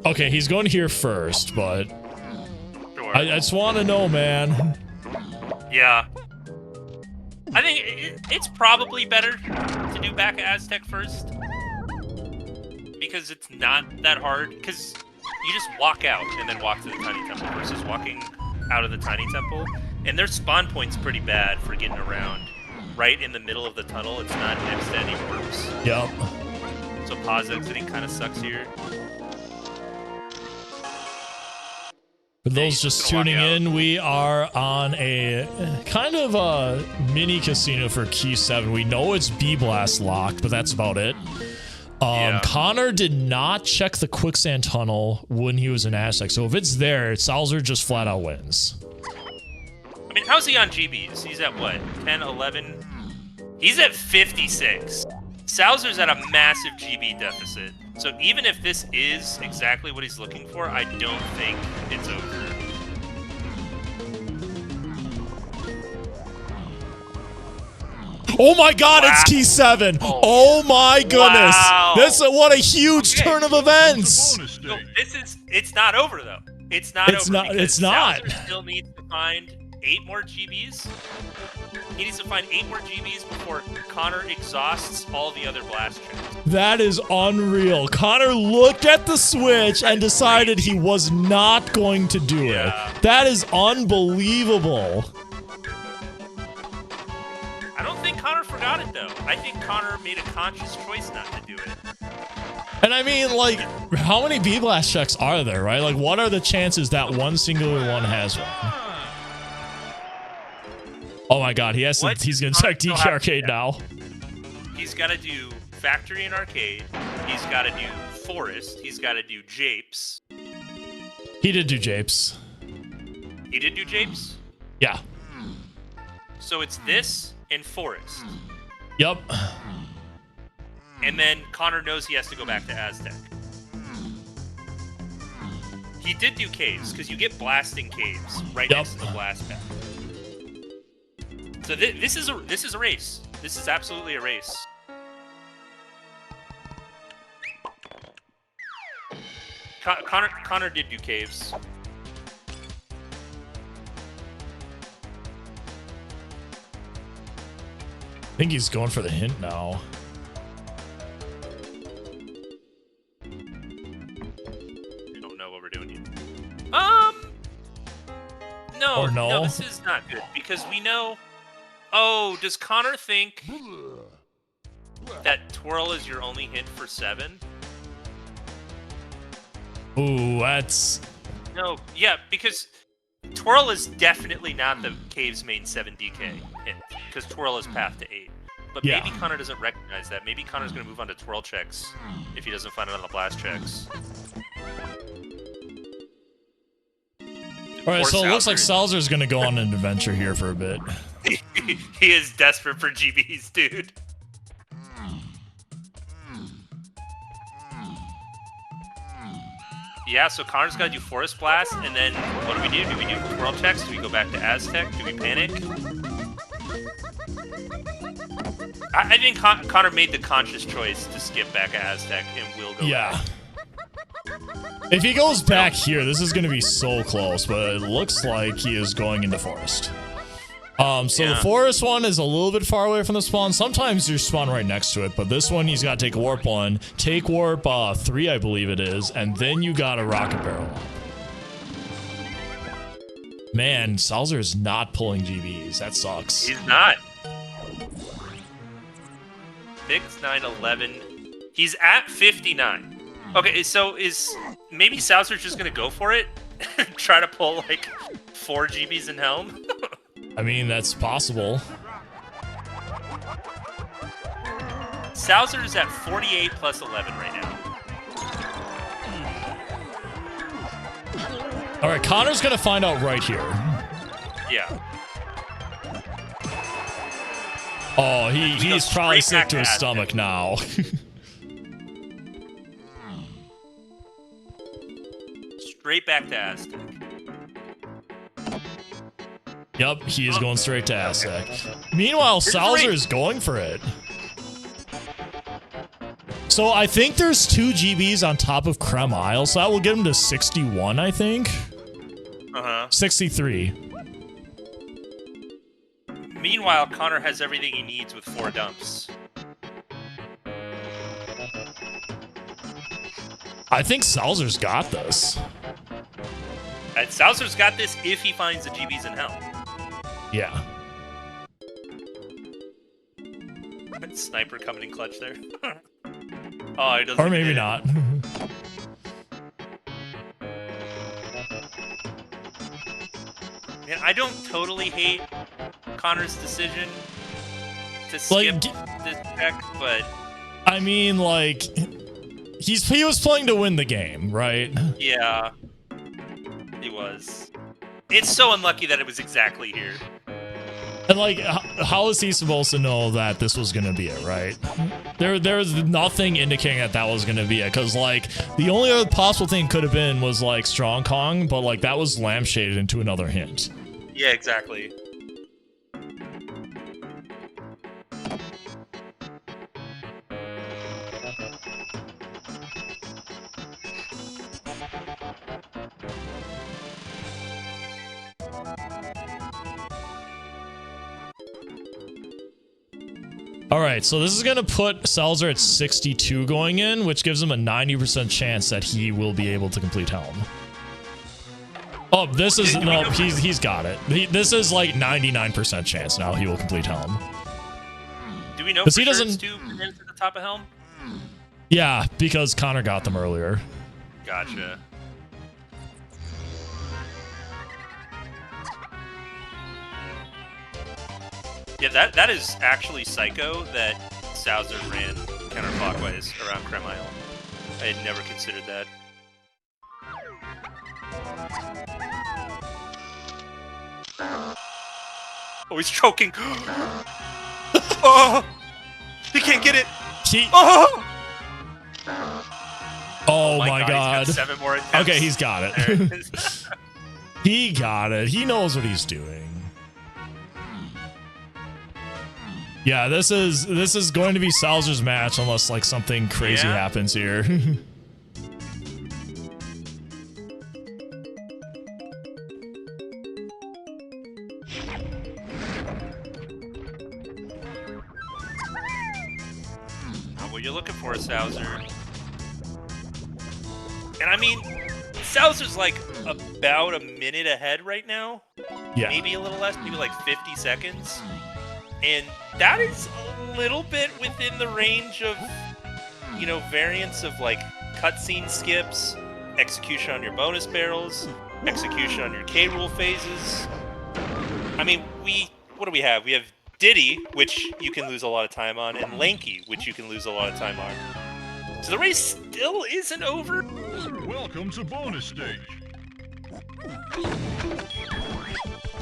Okay, he's going here first, but Sure. I just want to know, man. Yeah. I think it's probably better to do back Aztec first. Because it's not that hard. Because you just walk out and then walk to the Tiny Temple versus walking out of the Tiny Temple. And their spawn point's pretty bad for getting around. Right in the middle of the tunnel, it's not next to any warps. Yep. So pause exiting kind of sucks here. For those just tuning in, we are on a kind of a mini casino for Key 7. We know it's B-Blast locked, but that's about it. Connor did not check the quicksand tunnel when he was in Aztec, so if it's there, Sowser just flat out wins. I mean, how's he on GBs? He's at what? 10, 11? He's at 56. Sowser's at a massive GB deficit. So even if this is exactly what he's looking for, I don't think it's over. Oh my god, it's Key 7! Oh my goodness! Wow. What a huge turn of events! No, it's not over though. It's not over. It's not. Sowser still needs to find 8 more GBs. He needs to find 8 more GBs before Connor exhausts all the other blast checks. That is unreal. Connor looked at the switch and decided he was not going to do it. That is unbelievable. I don't think Connor forgot it though. I think Connor made a conscious choice not to do it. And I mean, like, how many B-Blast checks are there, right? Like, what are the chances that one singular one has one? Oh my god, he's going to check DK Arcade now. He's got to do Factory and Arcade. He's got to do Forest. He's got to do Japes. He did do Japes. He did do Japes? Yeah. So it's this and Forest. Yep. And then Connor knows he has to go back to Aztec. He did do caves, because you get blasting caves right next to the blast pad. So this is a race. This is absolutely a race. Connor did do caves. I think he's going for the hint now. I don't know what we're doing here. No, this is not good because we know. Oh, does Connor think that twirl is your only hint for 7? Ooh, that's... No, yeah, because twirl is definitely not the cave's main 7 DK hint, because twirl is path to 8. But maybe Connor doesn't recognize that. Maybe Connor's going to move on to twirl checks if he doesn't find it on the blast checks. Alright, so it looks like Sowser's going to go on an adventure here for a bit. He is desperate for GBs, dude. Yeah, so Connor's got to do Forest Blast, and then what do we do? Do we do twirl checks? Do we go back to Aztec? Do we panic? I think Connor made the conscious choice to skip back to Aztec and will go back. If he goes back here, this is going to be so close, but it looks like he is going into Forest. The Forest one is a little bit far away from the spawn. Sometimes you spawn right next to it, but this one he's got to take Warp 1, take Warp 3, I believe it is, and then you got a Rocket Barrel. Man, Sowser is not pulling GBs. That sucks. He's not. 6, 9, 11. He's at 59. Okay, so maybe Sowser's just gonna go for it? Try to pull like 4 GBs in Helm? I mean, that's possible. Sowser is at 48 plus 11 right now. Alright, Connor's gonna find out right here. Yeah. Oh, he's probably sick to his stomach now. Straight back to Aztec. Yep, he is going straight to Aztec. Meanwhile, Sowser is going for it. So I think there's 2 GBs on top of Creme Isle, so that will get him to 61, I think. 63. Meanwhile, Connor has everything he needs with 4 dumps. I think Sowser's got this. And Sowser's got this if he finds the GBs in Helm. Yeah. Sniper coming in clutch there. Oh, he doesn't. Or maybe not. Man, I don't totally hate Connor's decision to skip this check, but I mean, like, he was playing to win the game, right? yeah, he was. It's so unlucky that it was exactly here. And like, how is he supposed to know that this was gonna be it, right? There's nothing indicating that that was gonna be it, because like the only other possible thing could have been was like Strong Kong, but like that was lampshaded into another hint. Yeah, exactly. All right, so this is going to put Sowser at 62 going in, which gives him a 90% chance that he will be able to complete Helm. Oh, this is, no, he's got it. This is like 99% chance now he will complete Helm. Do we know Because for he sure doesn't, it's 2 minutes at the top of Helm? Yeah, because Connor got them earlier. Gotcha. Yeah, that is actually psycho that Sowser ran counterclockwise around Creme Isle. I had never considered that. Oh, he's choking. Oh, he can't get it. Oh, oh my God. God. He's got 7 more attempts. Okay, he's got it. He got it. He knows what he's doing. Yeah, this is going to be Sowser's match unless like something crazy happens here. Not what you're looking for, Sowser. And I mean, Sowser's like about a minute ahead right now. Yeah. Maybe a little less, maybe like 50 seconds. And that is a little bit within the range of, you know, variants of like cutscene skips, execution on your bonus barrels, execution on your K-Rule phases. I mean, what do we have? We have Diddy, which you can lose a lot of time on, and Lanky, which you can lose a lot of time on. So the race still isn't over. Welcome to bonus stage.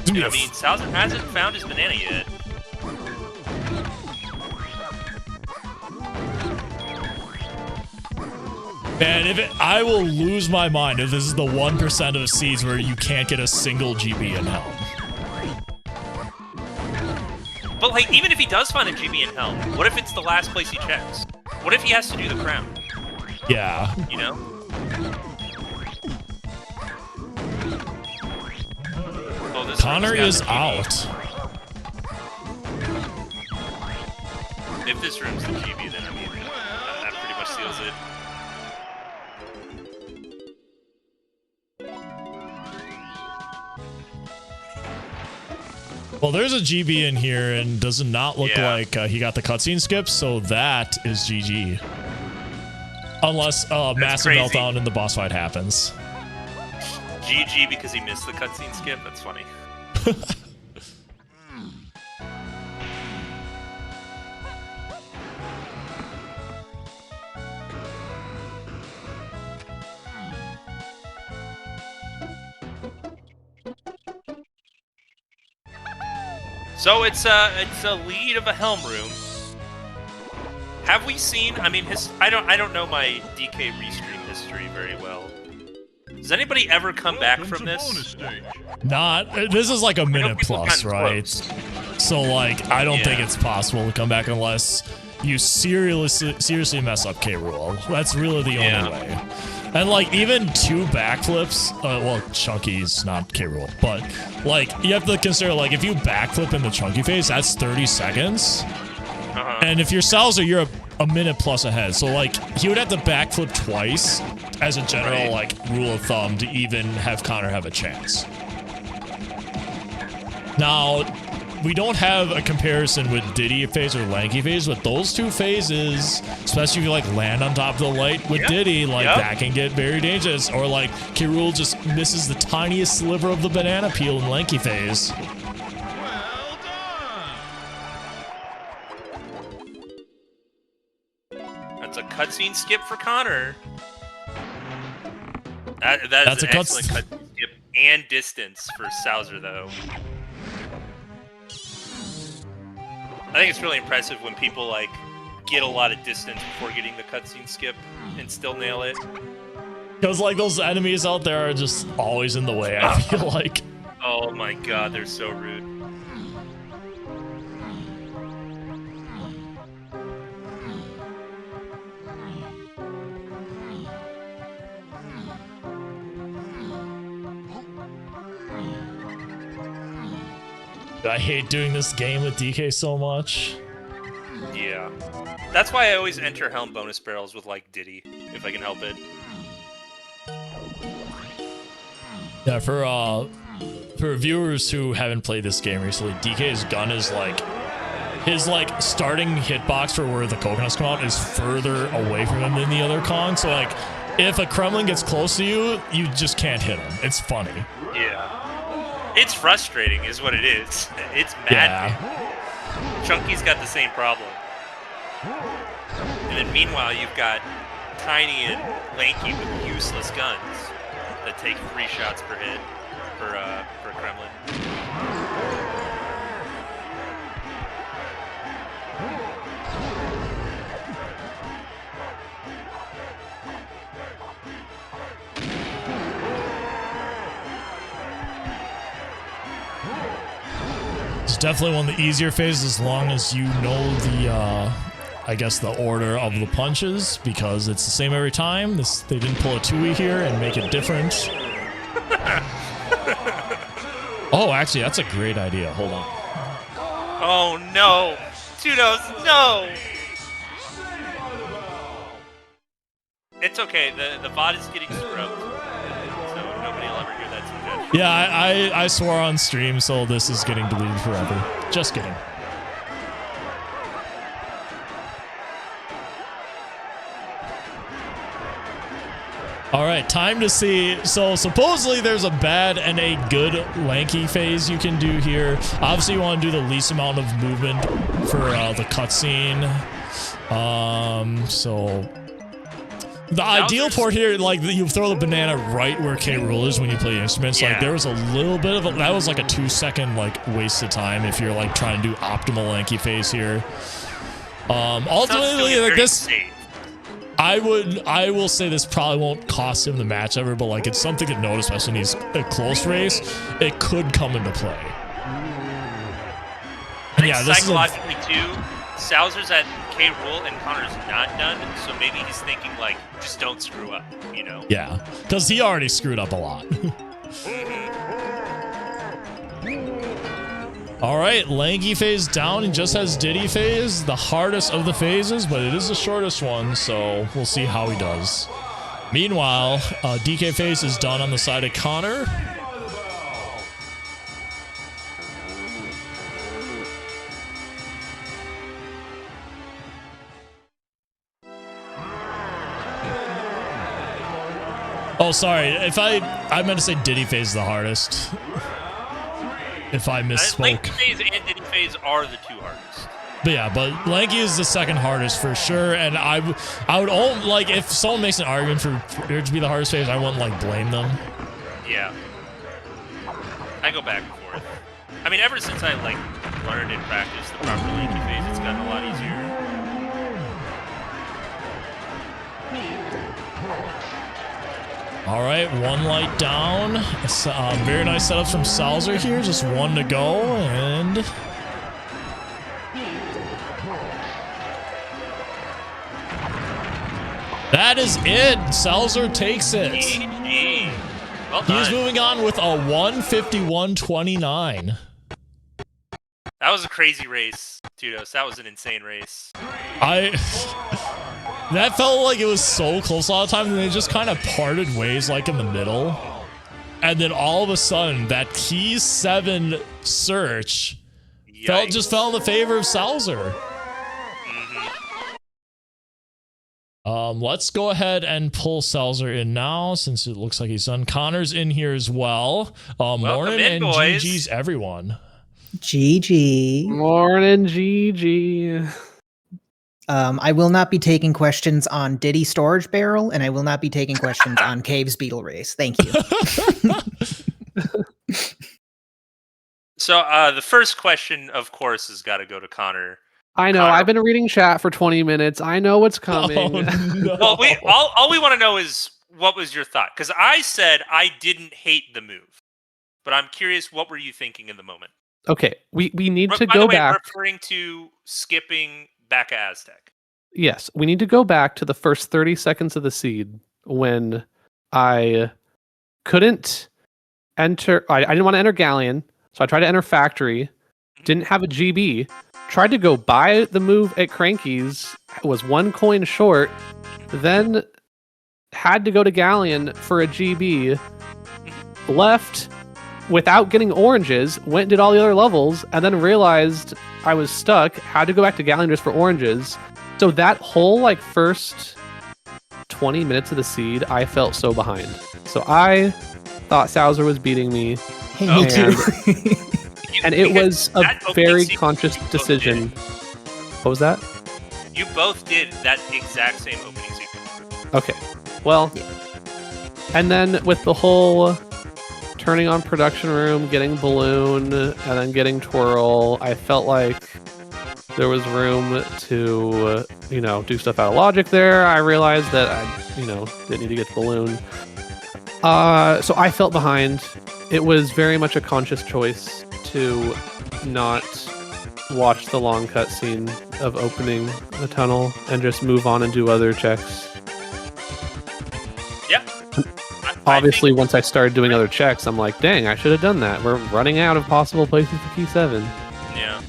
And I mean, Sowser hasn't found his banana yet. Man, I will lose my mind if this is the 1% of seeds where you can't get a single GB in Helm. But like, even if he does find a GB in Helm, what if it's the last place he checks? What if he has to do the crown? Yeah. You know? Oh, this Connor is out. If this room's the GB, then I mean, that pretty much seals it. Well, there's a GB in here and does not look like he got the cutscene skip, so that is GG. Unless massive meltdown and the boss fight happens. GG because he missed the cutscene skip? That's funny. So it's a lead of a Helm room. Have we seen? I mean, I don't know my DK restream history very well. Does anybody ever come back from this? Not. This is like a minute plus, right? So like, I don't think it's possible to come back unless you seriously mess up K-Rule. That's really the only way. And like, even 2 backflips, well, Chunky's not K-Rule, but like, you have to consider, like, if you backflip in the Chunky phase, that's 30 seconds. And if you're Sowser, you're a minute plus ahead. So like, he would have to backflip twice as a general like rule of thumb to even have Connor have a chance. Now, we don't have a comparison with Diddy phase or Lanky phase, but those two phases, especially if you like land on top of the light with Diddy, like that can get very dangerous. Or like K. Rool just misses the tiniest sliver of the banana peel in Lanky phase. That's a cutscene skip for Connor. That's an excellent cutscene skip and distance for Sowser, though. I think it's really impressive when people like get a lot of distance before getting the cutscene skip and still nail it. Because like those enemies out there are just always in the way, I feel like. Oh my god, they're so rude. I hate doing this game with DK so much. Yeah. That's why I always enter Helm bonus barrels with, like, Diddy, if I can help it. Yeah, for viewers who haven't played this game recently, DK's gun is, like, his, like, starting hitbox for where the coconuts come out is further away from him than the other Kong, so, like, if a Kremlin gets close to you, you just can't hit him. It's funny. Yeah. It's frustrating, is what it is. It's maddening. Yeah. Chunky's got the same problem. And then meanwhile, you've got Tiny and Lanky with useless guns that take 3 shots per hit for Kremlin. It's definitely one of the easier phases as long as you know the, I guess, the order of the punches, because it's the same every time. They didn't pull a 2E here and make it different. Oh, actually, that's a great idea. Hold on. Oh, no. Tudos, no. It's okay. The VOD is getting scrubbed. So nobody will ever hear that suggestion. Yeah, I swore on stream, so this is getting deleted forever. Just kidding. All right, time to see. So supposedly there's a bad and a good Lanky phase you can do here. Obviously you want to do the least amount of movement for the cutscene. So the ideal port here, like you throw the banana right where K. Rool is when you play instruments. Yeah. Like there was a little bit of that was like a 2-second like waste of time if you're like trying to do optimal Lanky phase here. Ultimately, like this. Safe. I will say this probably won't cost him the match ever, but like it's something to note, especially in these close race. It could come into play. And yeah, this psychologically too, Sowser's at K. Rool and Connor's not done, so maybe he's thinking like, just don't screw up, you know? Yeah, because he already screwed up a lot. All right, Lanky phase down and just has Diddy phase, the hardest of the phases, but it is the shortest one, so we'll see how he does. Meanwhile, DK phase is done on the side of Connor. Oh, sorry, if I meant to say Diddy phase is the hardest. If I misspoke. Lanky phase and Diddy phase are the 2 hardest. But yeah, but Lanky is the second hardest for sure, and I would only, like, if someone makes an argument for it to be the hardest phase, I wouldn't like blame them. Yeah. I go back and forth. I mean, ever since I like learned and practiced the proper Lanky phase, it's gotten a lot easier. All right, 1 light down. Very nice setups from Sowser here. Just 1 to go, and that is it. Sowser takes it. Well done. He's moving on with a 151.29. That was a crazy race, Tudos. That was an insane race. That felt like it was so close a lot of times, and they just kind of parted ways like in the middle. And then all of a sudden, that key 7 search just fell in the favor of Sowser. Let's go ahead and pull Sowser in now, since it looks like he's done. Connor's in here as well. Mornin and boys. GG's everyone. GG. Morning, GG. I will not be taking questions on Diddy Storage Barrel, and I will not be taking questions on Cave's Beetle Race. Thank you. So the first question, of course, has got to go to Connor. I know. Connor. I've been reading chat for 20 minutes. I know what's coming. Oh, no. Well, all we want to know is what was your thought? Because I said I didn't hate the move, but I'm curious, what were you thinking in the moment? Okay, we need to By go the way, back. referring to skipping back at Aztec. Yes, we need to go back to the first 30 seconds of the seed when I couldn't enter. I didn't want to enter Galleon, so I tried to enter Factory. Didn't have a GB. Tried to go buy the move at Cranky's. Was 1 coin short. Then had to go to Galleon for a GB. Left without getting oranges. Went and did all the other levels, and then realized I was stuck. Had to go back to Galleon just for oranges. So that whole first 20 minutes of the seed, I felt so behind. So I thought Sowser was beating me. Hey, me too. And it was a That opening very sequence conscious you both decision. What was that? You both did that exact same opening sequence. Okay. Well, and then with the whole turning on production room, getting balloon, and then getting twirl, I felt like there was room to, do stuff out of logic there. I realized that I, didn't need to get the balloon. So I felt behind. It was very much a conscious choice to not watch the long cutscene of opening the tunnel and just move on and do other checks. Yeah. Obviously, once I started doing other checks, I'm like, dang, I should have done that. We're running out of possible places for key 7. Yeah.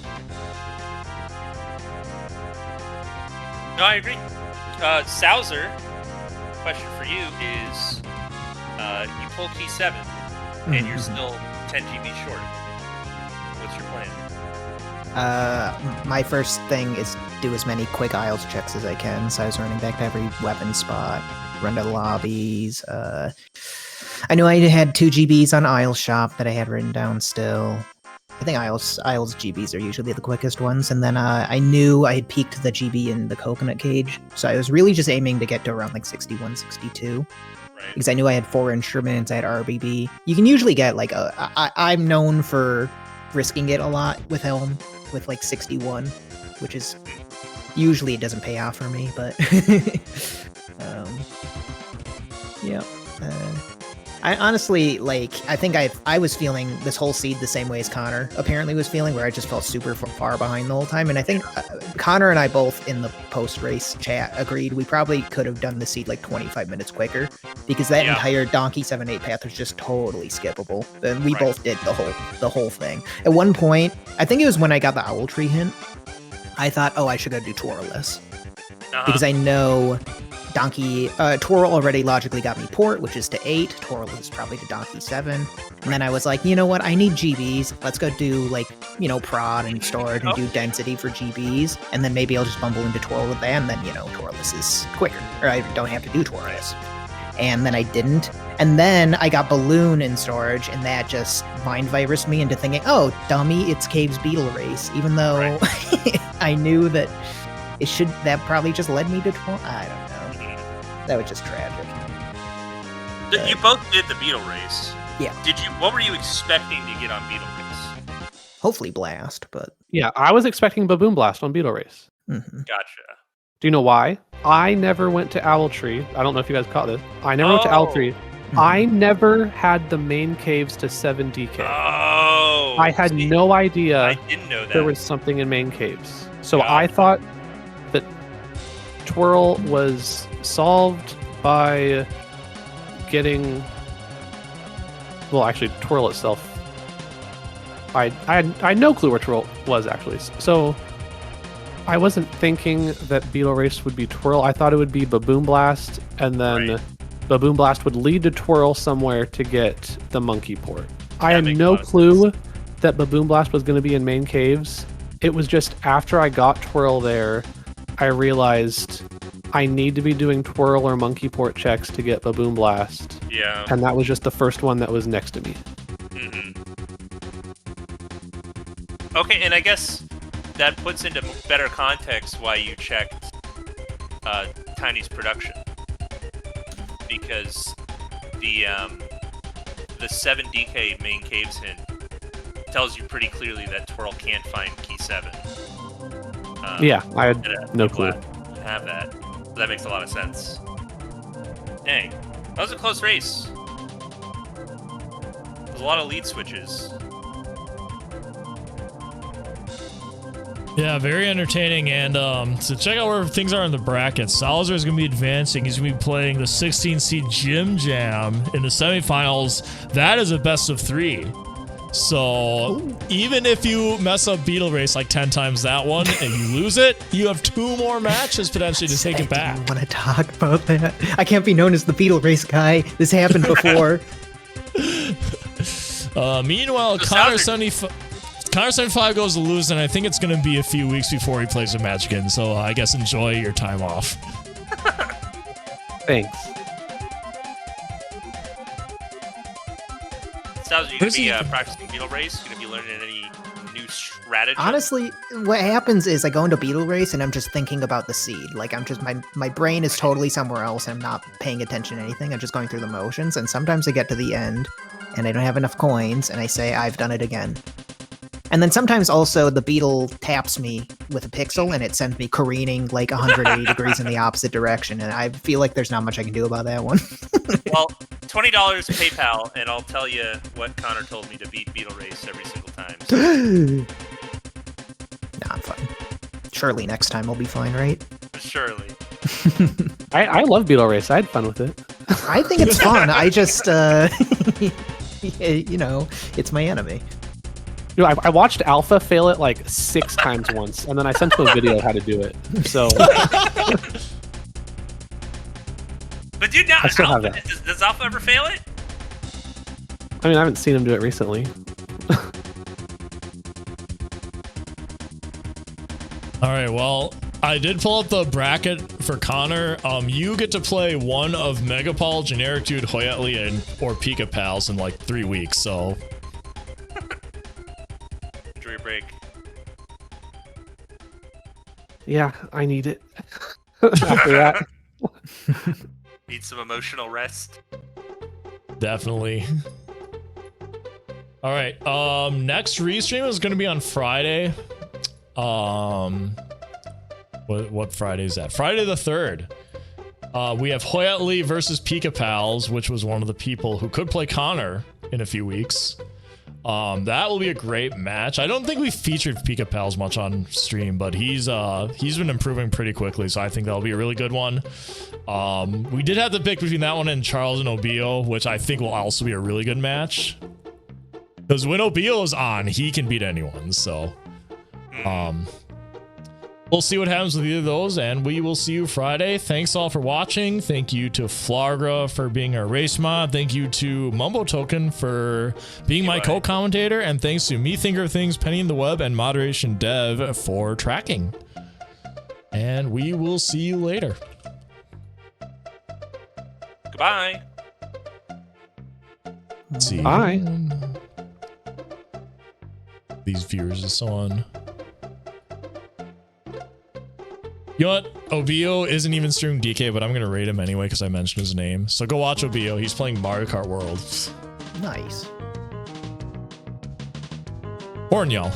No, I agree. Sowser, question for you is, you pull key 7, and you're still 10 GB short. What's your plan? My first thing is do as many quick aisles checks as I can. So I was running back to every weapon spot, run to the lobbies. I knew I had 2 GBs on aisle shop that I had written down still. I think aisles GBs are usually the quickest ones. And then I knew I had peaked the GB in the coconut cage. So I was really just aiming to get to around 61, 62. Right. Because I knew I had 4 instruments, I had RBB. You can usually get I'm known for risking it a lot with Helm, with 61, which is usually it doesn't pay off for me, but yeah. I honestly I think I was feeling this whole seed the same way as Connor apparently was feeling, where I just felt super far behind the whole time. And I think Connor and I both in the post-race chat agreed we probably could have done the seed 25 minutes quicker, because that entire Donkey 7-8 path was just totally skippable. And we both did the whole thing. At one point, I think it was when I got the Owl Tree hint, I thought, oh, I should go do Twirless. Because I know Donkey Twirl already logically got me port, which is to 8. Twirl is probably to Donkey 7. And then I was like, you know what? I need GBs. Let's go do prod and storage and do density for GBs. And then maybe I'll just bumble into Twirl with that. And then, Twirless is quicker. Or I don't have to do Twirless. And then I didn't. And then I got Balloon in storage, and that just mind virused me into thinking, oh, dummy, it's Cave's Beetle Race. Even though I knew that that probably just led me to Twirl. I don't know. That was just tragic. You both did the Beetle Race. Yeah. What were you expecting to get on Beetle Race? Hopefully Blast, but... Yeah, I was expecting Baboon Blast on Beetle Race. Mm-hmm. Gotcha. Do you know why? I never went to Owl Tree. I don't know if you guys caught this. I never went to Owl Tree. Mm-hmm. I never had the main caves to 7 DK. Oh. I had no idea I didn't know that. there was something in main caves. So I thought that Twirl was solved by getting... Well, actually, Twirl itself... I had no clue where Twirl was, actually. So I wasn't thinking that Beetle Race would be Twirl. I thought it would be Baboon Blast, and then Baboon Blast would lead to Twirl somewhere to get the monkey port. I had no clue that Baboon Blast was going to be in main caves. It was just after I got Twirl there, I realized I need to be doing Twirl or Monkey Port checks to get Baboon Blast. Yeah. And that was just the first one that was next to me. Okay, and I guess that puts into better context why you checked Tiny's production. Because the 7 DK main caves hint tells you pretty clearly that Twirl can't find key 7. Yeah, I had no clue. Have that. So that makes a lot of sense. Dang. That was a close race. There's a lot of lead switches. Yeah, very entertaining. And to check out where things are in the bracket, Sowser is going to be advancing. He's going to be playing the 16 seed Jim Jam in the semifinals. That is a best of 3. So even if you mess up Beetle Race like 10 times that one and you lose it, you have 2 more matches potentially to take it back. I don't want to talk about that. I can't be known as the Beetle Race guy. This happened before. Meanwhile, Connor75 goes to lose, and I think it's going to be a few weeks before he plays a match again. So I guess enjoy your time off. Thanks. Sowser, you going to be practicing Beetle Race? You going to be learning any new strategy? Honestly, what happens is I go into Beetle Race and I'm just thinking about the seed. Like I'm just my brain is totally somewhere else and I'm not paying attention to anything. I'm just going through the motions, and sometimes I get to the end and I don't have enough coins and I say I've done it again. And then sometimes also the beetle taps me with a pixel and it sends me careening like 180 degrees in the opposite direction. And I feel like there's not much I can do about that one. Well, $20 PayPal, and I'll tell you what Connor told me to beat Beetle Race every single time. So. Nah, I'm fine. Surely next time I'll be fine, right? Surely. I love Beetle Race. I had fun with it. I think it's fun. I just, you know, it's my enemy. You know, I watched Alpha fail it like 6 times once, and then I sent him a video how to do it. So, but dude, now I still have Alpha, that. does Alpha ever fail it? I mean, I haven't seen him do it recently. All right, well, I did pull up the bracket for Connor. You get to play one of Megapal, Generic Dude, Hoyatli, or Pika Pals in like 3 weeks, so... Enjoy your break. Yeah, I need it. After that. Need some emotional rest. Definitely. All right. Next restream is going to be on Friday. What Friday is that? Friday the 3rd. We have Hoyatli versus Pika Pals, which was one of the people who could play Connor in a few weeks. That will be a great match. I don't think we featured Pika Pals much on stream, but he's been improving pretty quickly, so I think that'll be a really good one. We did have to pick between that one and Charles and Obio, which I think will also be a really good match. Because when Obio is on, he can beat anyone, so we'll see what happens with either of those, and we will see you Friday. Thanks all for watching. Thank you to Flargra for being our race mod. Thank you to Mumbo Token for being my co-commentator, and thanks to Me Thinker of Things, Penny in the Web, and Moderation Dev for tracking. And we will see you later. Goodbye. Let's see. Bye. These viewers and so on. You know what? Obio isn't even streaming DK, but I'm going to rate him anyway because I mentioned his name. So go watch Obio. He's playing Mario Kart World. Nice. Mornin, y'all.